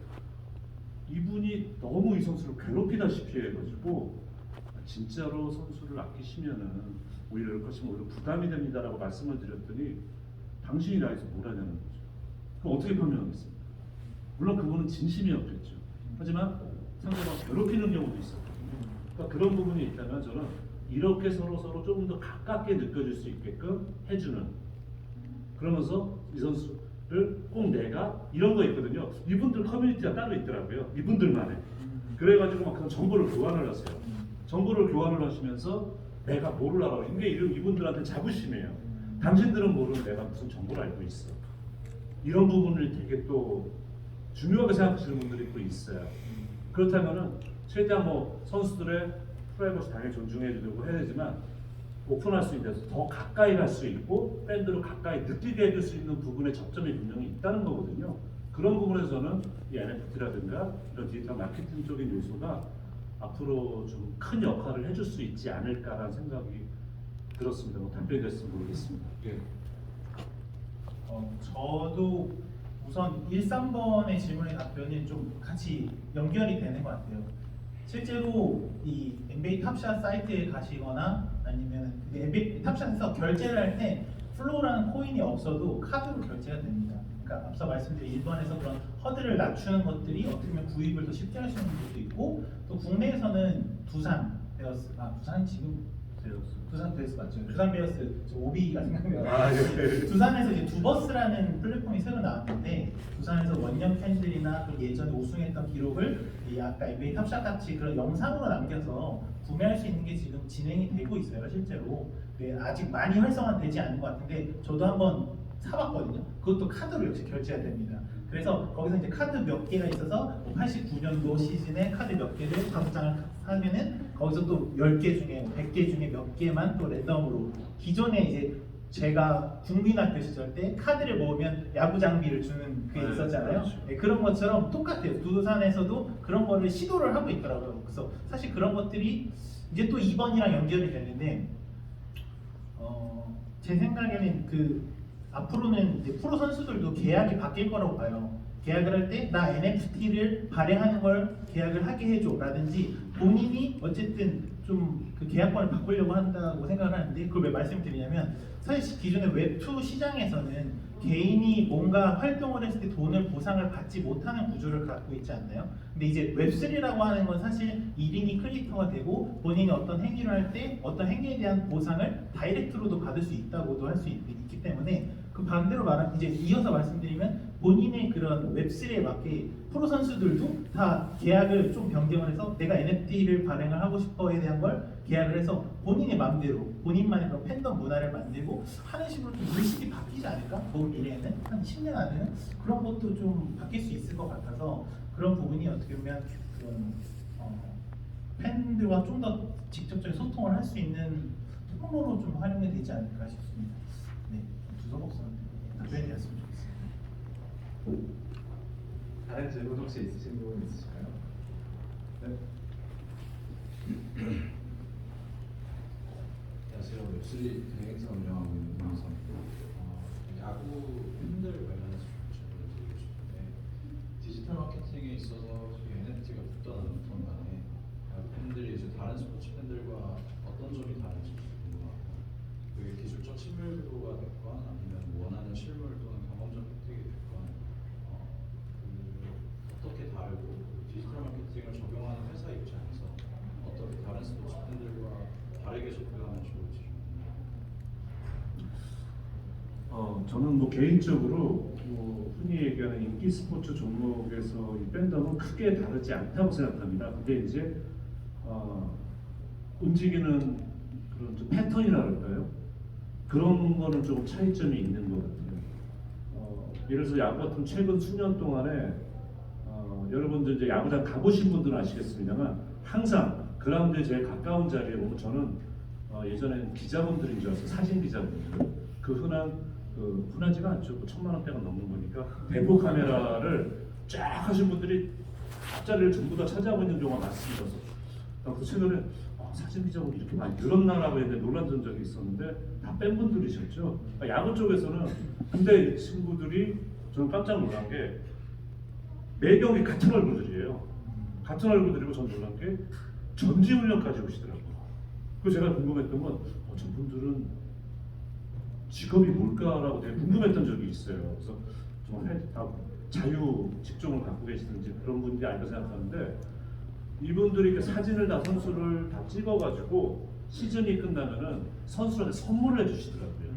이분이 너무 이 선수를 괴롭히다시피 해가지고 진짜로 선수를 아끼시면은 오히려 이럴 것이면 오히려 부담이 됩니다라고 말씀을 드렸더니 당신이 나에서 뭘 하냐는 거죠. 그럼 어떻게 판명하겠습니까? 물론 그분은 진심이었겠죠. 하지만 상대방 괴롭히는 경우도 있었거든요. 그러니까 그런 부분이 있다면 저는 이렇게 서로 조금 더 가깝게 느껴질 수 있게끔 해주는 그러면서 이 선수 꼭 내가 이런 거 있거든요. 이분들 커뮤니티가 따로 있더라고요. 이분들만의. 그래가지고 막 그런 정보를 교환을 하세요. 정보를 교환을 하시면서 내가 뭐를 알아. 이게 이분들한테 자부심이에요. 당신들은 모르는 내가 무슨 정보를 알고 있어. 이런 부분을 되게 또 중요하게 생각하시는 분들이 또 있어요. 그렇다면은 최대한 뭐 선수들의 프라이버시 당연히 존중해 주려고 해야 되지만 오픈할 수 있는 데서 더 가까이 갈 수 있고 팬들을 가까이 느끼게 해줄 수 있는 부분에 접점이 분명히 있다는 거거든요. 그런 부분에서는 이 NFT라든가 이런 디지털 마케팅 쪽인 요소가 앞으로 좀 큰 역할을 해줄 수 있지 않을까라는 생각이 들었습니다. 뭐 답변이 됐으면 모르겠습니다. 예. 저도 우선 1, 3번의 질문의 답변이 좀 같이 연결이 되는 것 같아요. 실제로 이 NBA 탑샷 사이트에 가시거나 아니면 NBA 탑샷에서 결제를 할 때 플로우라는 코인이 없어도 카드로 결제가 됩니다. 그러니까 앞서 말씀드린 1번에서 그런 허들을 낮추는 것들이 어떻게 보면 구입을 더 쉽게 할 수 있는 것도 있고 또 국내에서는 두산 베어스, 두산 지금 두산 베어스 맞죠? 두산 베어스 오비가 생각나요. 두산에서 이제 두버스라는 플랫폼이 새로 나왔는데 두산에서 원년 팬들이나 또 예전에 우승했던 기록을 이 아까 NBA 탑샷 같이 그런 영상으로 남겨서 구매할 수 있는 게 지금 진행이 되고 있어요 실제로. 네, 아직 많이 활성화되지 않은 것 같은데 저도 한번 사봤거든요. 그것도 카드로 역시 결제가 됩니다. 그래서 거기서 이제 카드 몇 개가 있어서 89년도 시즌에 카드 몇 개를 5장을 사면은 거기서 또 10개 중에 100개 중에 몇 개만 또 랜덤으로 기존에 이제 제가 국민학교 시절 때 카드를 모으면 야구 장비를 주는 그게 있었잖아요. 그렇죠. 네, 그런 것처럼 똑같아요. 두산에서도 그런 거를 시도를 하고 있더라고요. 그래서 사실 그런 것들이 이제 또 2번이랑 연결이 되는데 제 생각에는 앞으로는 이제 프로 선수들도 계약이 바뀔 거라고 봐요. 계약을 할 때 나 NFT를 발행하는 걸 계약을 하게 해줘 라든지 본인이 어쨌든 좀 그 계약권을 바꾸려고 한다고 생각을 하는데 그걸 왜 말씀드리냐면 사실 기존의 웹2 시장에서는 개인이 뭔가 활동을 했을 때 돈을 보상을 받지 못하는 구조를 갖고 있지 않나요? 근데 이제 웹3라고 하는 건 사실 1인이 크리에이터가 되고 본인이 어떤 행위를 할 때 어떤 행위에 대한 보상을 다이렉트로도 받을 수 있다고도 할 수 있기 때문에 그 반대로 말하면 이제 이어서 말씀드리면 본인의 그런 웹3에 맞게 프로 선수들도 다 계약을 좀 변경을 해서 내가 NFT를 발행을 하고 싶어에 대한 걸 계약을 해서 본인의 마음대로 본인만의 그런 팬덤 문화를 만들고 하는 식으로 좀 인식이 바뀌지 않을까? 뭐 미래에는 한 10년 안에는 그런 것도 좀 바뀔 수 있을 것 같아서 그런 부분이 어떻게 보면 그런 팬들과 좀 더 직접적인 소통을 할 수 있는 통로로 좀 활용이 되지 않을까 싶습니다. 네, 두석 없었는데 답변이 됐으면 좋겠습니다. 다른 질문 혹시 있으신 부분 있으실까요? 네. 안녕하세요. 웹3 대행사 운영하고 있는 김성입니다. 야구 팬들 관련해서 질문을 드리고 싶은데 디지털 마케팅에 있어서 NFT가 붙어나는 동안에 야구 팬들이 이제 다른 스포츠 팬들과 어떤 점이 다른지 궁금하고 그게 기술적 친밀도가 됐건 아니면 원하는 실물 또는 경험적 혜택이 됐건 어떻게 다르고 디지털 마케팅을 적용하는 회사 입장에서 어떻게 다른 스포츠 팬들과 다르게 접근하면 좋을지 좀 궁금합니다. 저는 뭐 개인적으로 흔히 얘기하는 인기 스포츠 종목에서 이 팬덤은 크게 다르지 않다고 생각합니다. 근데 이제 움직이는 그런 좀 패턴이라 그럴까요? 그런 거는 조금 차이점이 있는 것 같아요. 예를 들어서 야구 같은 최근 수년 동안에 여러분들 이제 야구장 가보신 분들은 아시겠습니다만 항상 그라운드에 제일 가까운 자리에 보면 저는 예전엔 기자분들인 줄 알았어요. 사진 기자분들. 그 흔하지가 않죠. 1,000만 원대가 넘는 거니까 배포 카메라를 쫙 하신 분들이 앞자리를 전부 다 차지하고 있는 경우가 많습니다. 그래서 최근에 사진 기자분이 이렇게 많이 늘었나라고 했는데 놀란 적이 있었는데 다 팬분들이셨죠. 야구 쪽에서는 근데 친구들이 저는 깜짝 놀란 게 매 경기 같은 얼굴들이에요. 같은 얼굴들이고 전 놀란 게 전지훈련까지 오시더라고요. 그래서 제가 궁금했던 건 저분들은 직업이 뭘까라고 되게 궁금했던 적이 있어요. 그래서 정말 자유 직종을 갖고 계시든지 그런 분들이 아닐까 생각하는데 이분들이 이렇게 사진을 다 선수를 다 찍어가지고 시즌이 끝나면은 선수한테 선물을 해주시더라고요.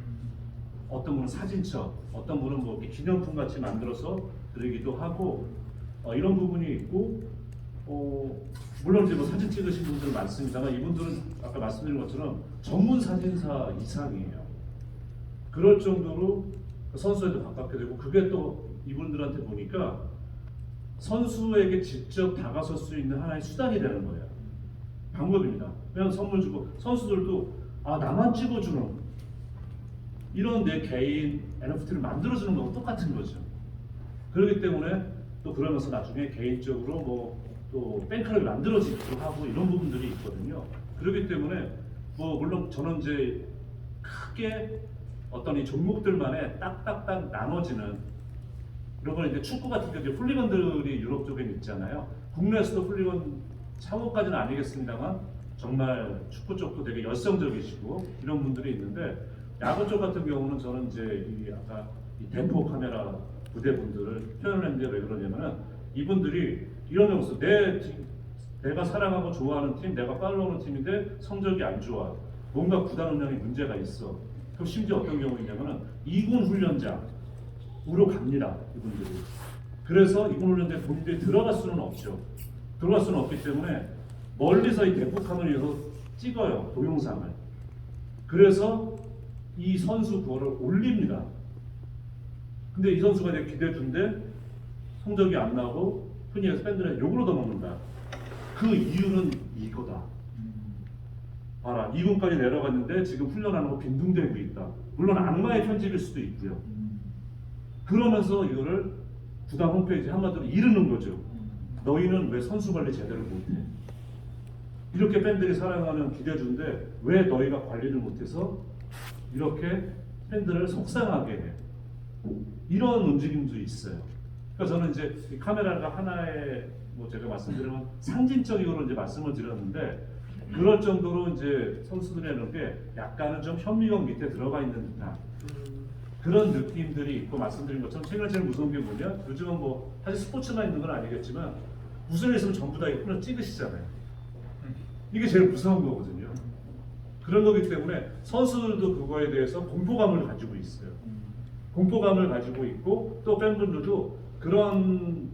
어떤 분은 사진첩, 어떤 분은 뭐 이렇게 기념품 같이 만들어서 드리기도 하고 이런 부분이 있고 물론 이제 뭐 사진 찍으신 분들 많습니다만 이분들은 아까 말씀드린 것처럼 전문 사진사 이상이에요. 그럴 정도로 선수에도 가깝게 되고 그게 또 이분들한테 보니까 선수에게 직접 다가설 수 있는 하나의 수단이 되는 거예요. 방법입니다. 그냥 선물 주고 선수들도 나만 찍어주는 이런 내 개인 NFT를 만들어주는 거하고 똑같은 거죠. 그렇기 때문에 또 그러면서 나중에 개인적으로 뭐 또 팬클럽이 만들어지기도 하고 이런 부분들이 있거든요. 그렇기 때문에 뭐 물론 저는 이제 크게 어떤 이 종목들만에 딱딱딱 나눠지는 이런 걸 이제 축구 같은 경우 이제 훌리건들이 유럽 쪽에 있잖아요. 국내에서도 훌리건 차원까지는 아니겠습니다만 정말 축구 쪽도 되게 열성적이시고 이런 분들이 있는데 야구 쪽 같은 경우는 저는 이제 이 아까 이 대포 카메라 부대분들을 표현을 했는데 왜 그러냐면은 이분들이 이런 게 없어. 내가 사랑하고 좋아하는 팀, 내가 팔로우하는 팀인데 성적이 안 좋아. 뭔가 구단 운영에 문제가 있어. 그럼 심지어 어떤 경우이냐면은 2군 훈련장으로 갑니다. 이분들이. 그래서 2군 훈련장에 본인들이 들어갈 수는 없죠. 들어갈 수는 없기 때문에 멀리서 이 대포카메라를 위해서 찍어요. 동영상을. 그래서 이 선수 그거를 올립니다. 근데 이 선수가 되게 기대주인데 성적이 안 나고 흔히 해서 팬들의 욕을 얻어먹는다. 그 이유는 이거다. 봐라, 2군까지 내려갔는데 지금 훈련하는 거 빈둥대고 있다. 물론 악마의 편집일 수도 있고요. 그러면서 이거를 구단 홈페이지 한마디로 이르는 거죠. 너희는 왜 선수 관리 제대로 못해? 이렇게 팬들이 사랑하는 기대주인데 왜 너희가 관리를 못해서 이렇게 팬들을 속상하게 해? 이런 움직임도 있어요. 그러니까 저는 이제 이 카메라가 하나의 뭐 제가 말씀드리면 상징적으로 이제 말씀을 드렸는데 그럴 정도로 이제 선수들의 이런 게 약간은 좀 현미경 밑에 들어가 있는 듯한 그런 느낌들이 있고 말씀드린 것처럼 최근에 제일 무서운 게 뭐냐? 요즘은 뭐 사실 스포츠만 있는 건 아니겠지만 무슨 일 있으면 전부 다 이거 찍으시잖아요. 이게 제일 무서운 거거든요. 그런 거기 때문에 선수들도 그거에 대해서 공포감을 가지고 있어요. 공포감을 가지고 있고 또 팬분들도 그런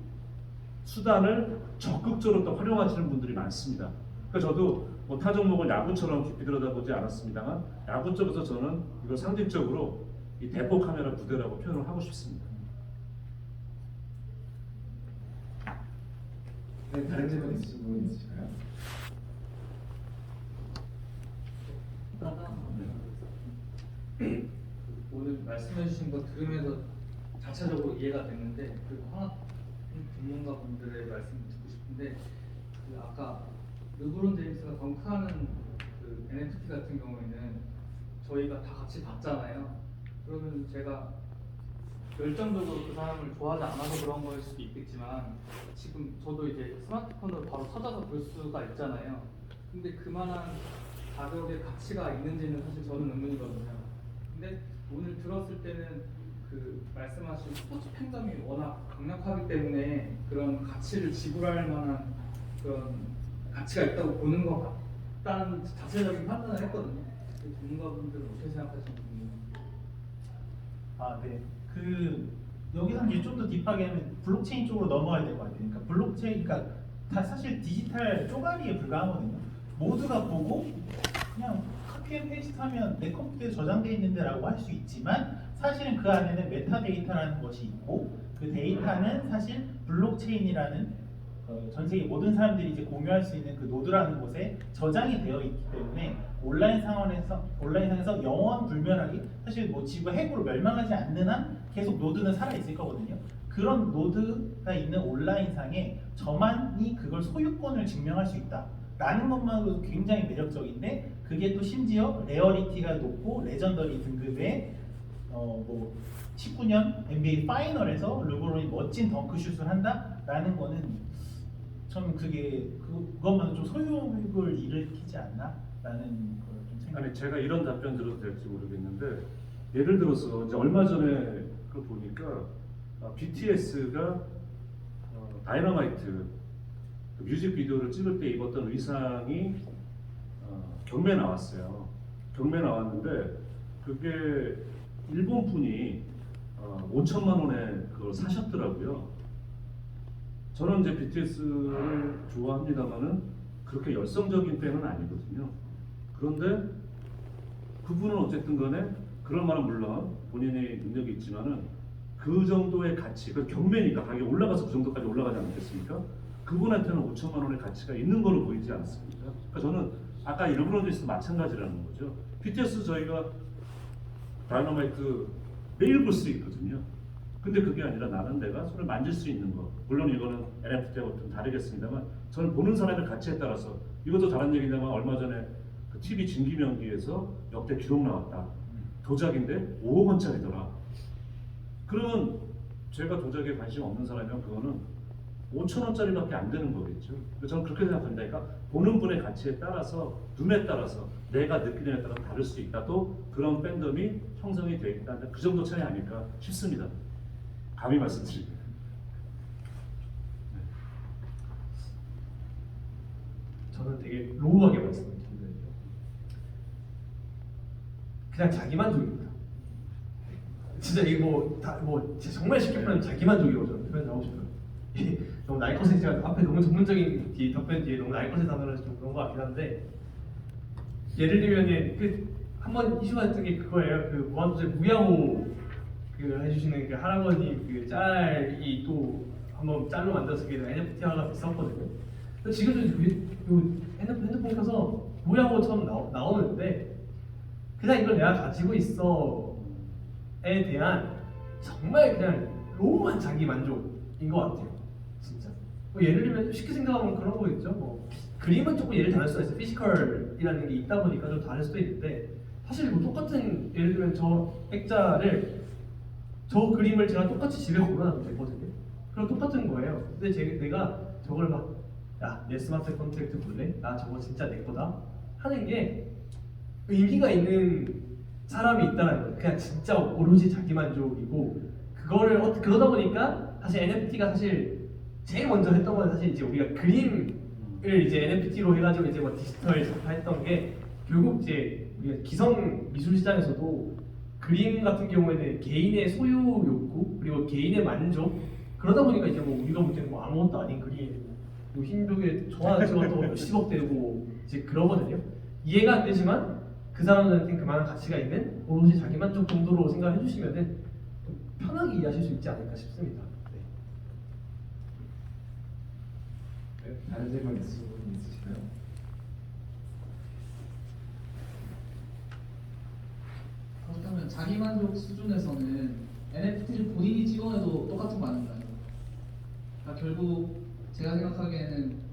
수단을 적극적으로 또 활용하시는 분들이 많습니다. 그러니까 저도 뭐 타 종목을 야구처럼 깊이 들여다보지 않았습니다만 야구 쪽에서 저는 이걸 상징적으로 이 대포 카메라 부대라고 표현을 하고 싶습니다. 네, 다른 질문 있으신 분 있으실까요? 오늘 말씀해주신 거 들으면서 자체적으로 이해가 됐는데 그리고 하나 전문가분들의 말씀 듣고 싶은데 그 아까 르브론 제임스가 덩크하는 그 NFT 같은 경우에는 저희가 다 같이 봤잖아요. 그러면 제가 열정적으로 그 사람을 좋아하지 않아서 그런 거일 수도 있겠지만 지금 저도 이제 스마트폰으로 바로 찾아서 볼 수가 있잖아요. 근데 그만한 가격의 가치가 있는지는 사실 저는 의문이거든요. 근데 오늘 들었을 때는 그 말씀하신 스포츠 팬덤이 워낙 강력하기 때문에 그런 가치를 지불할 만한 그런 가치가 있다고 보는 것 같다는 자체적인 판단을 했거든요. 그 전문가분들은 어떻게 생각하시는지. 네. 여기서 이제 좀 더 딥하게 하면 블록체인 쪽으로 넘어가야 될 것 같아요. 그러니까 블록체인, 그러니까 다 사실 디지털 쪼가리에 불과하거든요. 모두가 보고 그냥 카피 앤 페이스트하면 내 컴퓨터에 저장돼 있는데라고 할 수 있지만 사실은 그 안에는 메타데이터라는 것이 있고 그 데이터는 사실 블록체인이라는 전 세계 모든 사람들이 이제 공유할 수 있는 그 노드라는 곳에 저장이 되어 있기 때문에 온라인상에서 영원 불멸하기 사실 뭐 지구 핵으로 멸망하지 않는 한 계속 노드는 살아 있을 거거든요. 그런 노드가 있는 온라인상에 저만이 그걸 소유권을 증명할 수 있다라는 것만으로도 굉장히 매력적인데 그게 또 심지어 레어리티가 높고 레전더리 등급의 뭐 19년 NBA 파이널에서 르브론이 멋진 덩크슛을 한다라는 거는 저는 그것만은 좀 소유욕을 일으키지 않나라는 걸 좀 생각. 아니 제가 이런 답변 들어도 될지 모르겠는데 예를 들어서 이제 얼마 전에 그 보니까 BTS가 다이너마이트 그 뮤직비디오를 찍을 때 입었던 의상이 경매에 나왔어요. 경매에 나왔는데 그게 일본 분이 5천만 원에 그걸 사셨더라고요. 저는 이제 BTS를 좋아합니다만은 그렇게 열성적인 팬은 아니거든요. 그런데 그분은 어쨌든 간에 그럴 만한 물론 본인의 능력이 있지만은 그 정도의 가치, 그 경매니까 가격이 올라가서 그 정도까지 올라가지 않겠습니까? 그분한테는 5천만 원의 가치가 있는 걸로 보이지 않습니다. 그러니까 저는 아까 일본어에서도 마찬가지라는 거죠. BTS 저희가 다이너마이트 매일 볼 수 있거든요. 근데 그게 아니라 나는 내가 손을 만질 수 있는 거. 물론 이거는 NFT하고 좀 다르겠습니다만 저는 보는 사람의 가치에 따라서 이것도 다른 얘기냐면 얼마 전에 그 TV 진기명기에서 역대 기록 나왔다. 도자기인데 5억 원짜리더라. 그러면 제가 도자기에 관심 없는 사람이면 그거는 5천 원짜리밖에 안 되는 거겠죠. 저는 그렇게 생각합니다. 그러니까 보는 분의 가치에 따라서 눈에 따라서 내가 느끼는 에 따라 다를 수 있다. 또 그런 팬덤이 형성이 되어 있다. 그 정도 차이 아닐까 싶습니다. 감히 말씀드립니다. 저는 되게 로우하게 말씀드리거든요. 그냥 자기만족입니다. 진짜 이거 정말 쉽게 표현하면 자기만족이라고 저는 표현하고 싶어요. 너무 날 것에 제가 앞에 너무 전문적인 답변 뒤에 너무 날 것에 단어를 좀 그런 것 같긴 한데 예를 들면은 한번 이슈가 됐던 게 그거예요. 그 무한도전 무야호 그 해주시는 그 할아버지 그 짤이 또 한번 짤로 만들어서 그게 NFT화가 됐었거든요. 근데 지금도 핸드폰 켜서 무야호처럼 나오는데 그냥 이걸 내가 가지고 있어에 대한 정말 그냥 로우한 자기 만족인 것 같아요. 진짜. 예를 들면 쉽게 생각하면 그런 거겠죠. 그림은 조금 예를 다를 수가 있어요. 피지컬이라는 게 있다 보니까 좀 다를 수도 있는데 사실 똑같은 예를 들면 저 액자를 저 그림을 제가 똑같이 집에 걸어놔도 되거든요. 그럼 똑같은 거예요. 근데 내가 저걸 야, 내 스마트 컨트랙트 볼래? 나 저거 진짜 내 거다 하는 게 의미가 있는 사람이 있다는 거예요. 그냥 진짜 오로지 자기 만족이고 그러다 보니까 사실 NFT가 사실 제일 먼저 했던 건 사실 이제 우리가 그림을 이제 NFT로 해가지고 이제 디지털 작화했던 게 결국 이제 우리가 기성 미술 시장에서도 그림 같은 경우에는 개인의 소유 욕구 그리고 개인의 만족 그러다 보니까 이제 우리가 볼 때는 아무것도 아닌 그림 흰벽에 좋아하는 찍어도 몇십억 되고 이제 그러거든요. 이해가 안 되지만 그 사람들한테 그만한 가치가 있는 오로지 자기 만족 정도로 생각해 주시면은 편하게 이해하실 수 있지 않을까 싶습니다. 네, 다른 질문 있으실까요? 그렇다면 자기만족 수준에서는 NFT를 본인이 찍어내도 똑같은 거 아닌가요? 그러니까 결국 제가 생각하기에는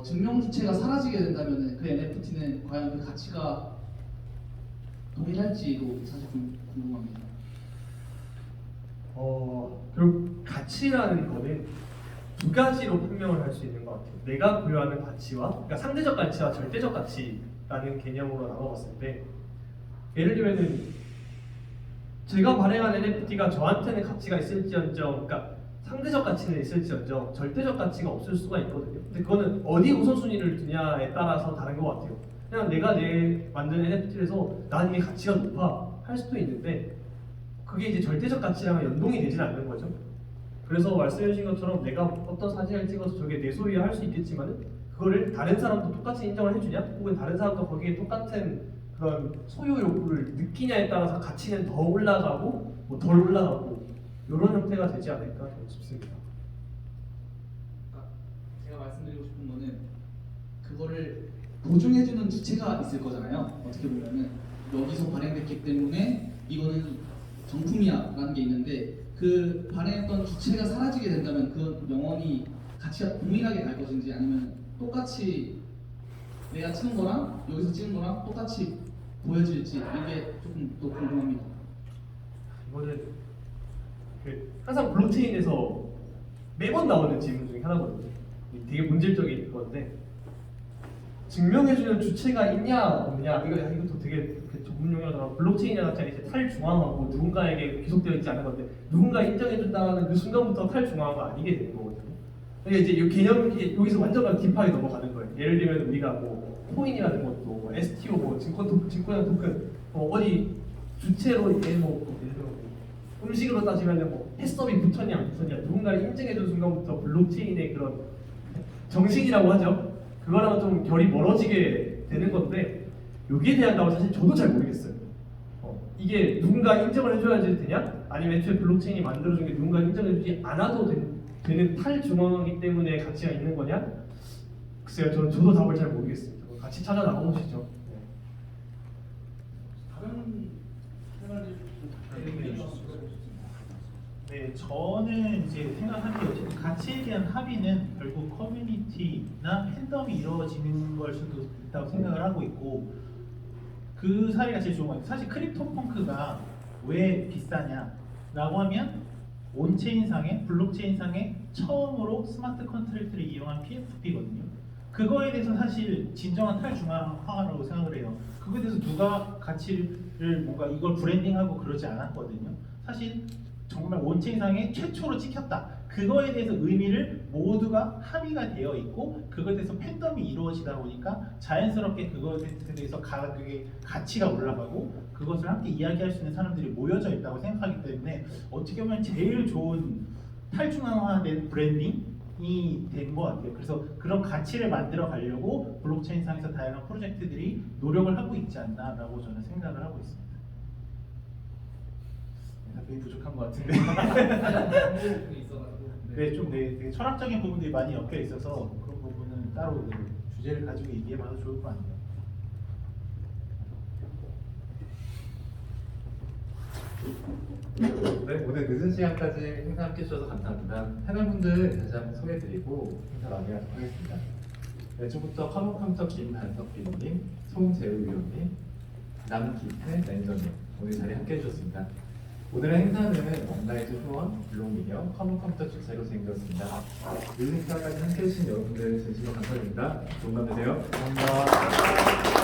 증명 주체가 사라지게 된다면 그 NFT는 과연 그 가치가 동일할지도 사실 좀 궁금합니다. 결국 가치라는 거는 두 가지로 판명을 할 수 있는 것 같아요. 내가 부여하는 가치와 그러니까 상대적 가치와 절대적 가치라는 개념으로 나눠봤을 때 예를 들면은 제가 발행한 NFT가 저한테는 가치가 있을지언정 그러니까 상대적 가치는 있을지언정 절대적 가치가 없을 수가 있거든요. 근데 그거는 어디 우선순위를 두냐에 따라서 다른 것 같아요. 그냥 내가 내 만든 NFT에서 나는 이 가치가 높아 할 수도 있는데 그게 이제 절대적 가치랑은 연동이 되진 않는 거죠. 그래서 말씀해주신 것처럼 내가 어떤 사진을 찍어서 저게 내 소유야 할 수 있겠지만은 그거를 다른 사람도 똑같이 인정을 해주냐 혹은 다른 사람도 거기에 똑같은 그런 소유 욕구를 느끼냐에 따라서 가치는 더 올라가고 덜 올라가고 이런 형태가 되지 않을까 싶습니다. 그러니까 제가 말씀드리고 싶은 거는 그거를 보증해주는 주체가 있을 거잖아요. 어떻게 보면은 여기서 발행됐기 때문에 이거는 정품이야라는 게 있는데 그 발행했던 주체가 사라지게 된다면 그 영원히 가치가 동일하게 갈 것인지 아니면 똑같이 내가 찍은 거랑 여기서 찍은 거랑 똑같이 보여질지 이게 조금 더 궁금합니다. 이거는 항상 블록체인에서 매번 나오는 질문 중에 하나거든요. 되게 본질적인 건데 증명해주는 주체가 있냐 없냐 이것도 되게 전문 용어라서 블록체인이라는 자리 이제 탈중앙하고 누군가에게 귀속되어 있지 않은 건데 누군가 인정해준다는 그 순간부터 탈중앙화가 아니게 되는 거거든요. 그러니까 이제 이 개념이 여기서 완전 딥하게 넘어가는 거예요. 예를 들면 우리가 코인이라는 것도 STO 증권형 토큰 어디 주체로 이게 뭐 예를 들어 뭐 음식으로 따지면 뭐 해썹이 붙었냐 안 붙었냐 누군가를 인증해준 순간부터 블록체인의 그런 정신이라고 하죠. 그거랑은 좀 결이 멀어지게 되는 건데 여기에 대한 답은 사실 저도 잘 모르겠어요. 이게 누군가 인정을 해줘야지 되냐? 아니면 애초에 블록체인이 만들어준 게 누군가 인정해주지 않아도 되는 탈중앙이기 때문에 가치가 있는 거냐? 글쎄요, 저도 답을 잘 모르겠습니다. 같이 찾아 나가보시죠. 다른 생활들 네, 저는 이제 생각하는 게 어쨌든 가치에 대한 합의는 결국 커뮤니티나 팬덤이 이루어지는 걸 수도 있다고 생각을 하고 있고 그 사례가 제일 좋은 것 같아요. 사실 크립토펑크가 왜 비싸냐라고 하면 온체인상에 블록체인상에 처음으로 스마트 컨트랙트를 이용한 PFP거든요. 그거에 대해서 사실 진정한 탈중앙화라고 생각을 해요. 그거에 대해서 누가 가치를 뭔가 이걸 브랜딩하고 그러지 않았거든요. 사실 정말 온체인상에 최초로 찍혔다. 그거에 대해서 의미를 모두가 합의가 되어 있고 그거에 대해서 팬덤이 이루어지다 보니까 자연스럽게 그거에 대해서 가격의 가치가 올라가고 그것을 함께 이야기할 수 있는 사람들이 모여져 있다고 생각하기 때문에 어떻게 보면 제일 좋은 탈중앙화된 브랜딩이 된 것 같아요. 그래서 그런 가치를 만들어 가려고 블록체인상에서 다양한 프로젝트들이 노력을 하고 있지 않나라고 저는 생각을 하고 있습니다. 답변이 부족한 것 같은데. 네, 좀 되게 철학적인 부분들이 많이 엮여 있어서 그런 부분은 따로 주제를 가지고 얘기해봐도 좋을 것 같네요. 네, 오늘 늦은 시간까지 행사 함께 해주셔서 감사합니다. 패널분들 다시 한번 소개해드리고 행사 마무리하도록 하겠습니다. 왼쪽부터 커먼컴퓨터 김한석 PD님, 송재우 위원님, 남기태 매니저님 오늘 자리에 함께 해주셨습니다. 오늘의 행사는 온라이트 후원, 블록미디어, 커먼컴퓨터 주최로 진행되었습니다. 늦은 시간까지 함께 해주신 여러분들 진심으로 감사드립니다. 좋은 밤 되세요. 감사합니다.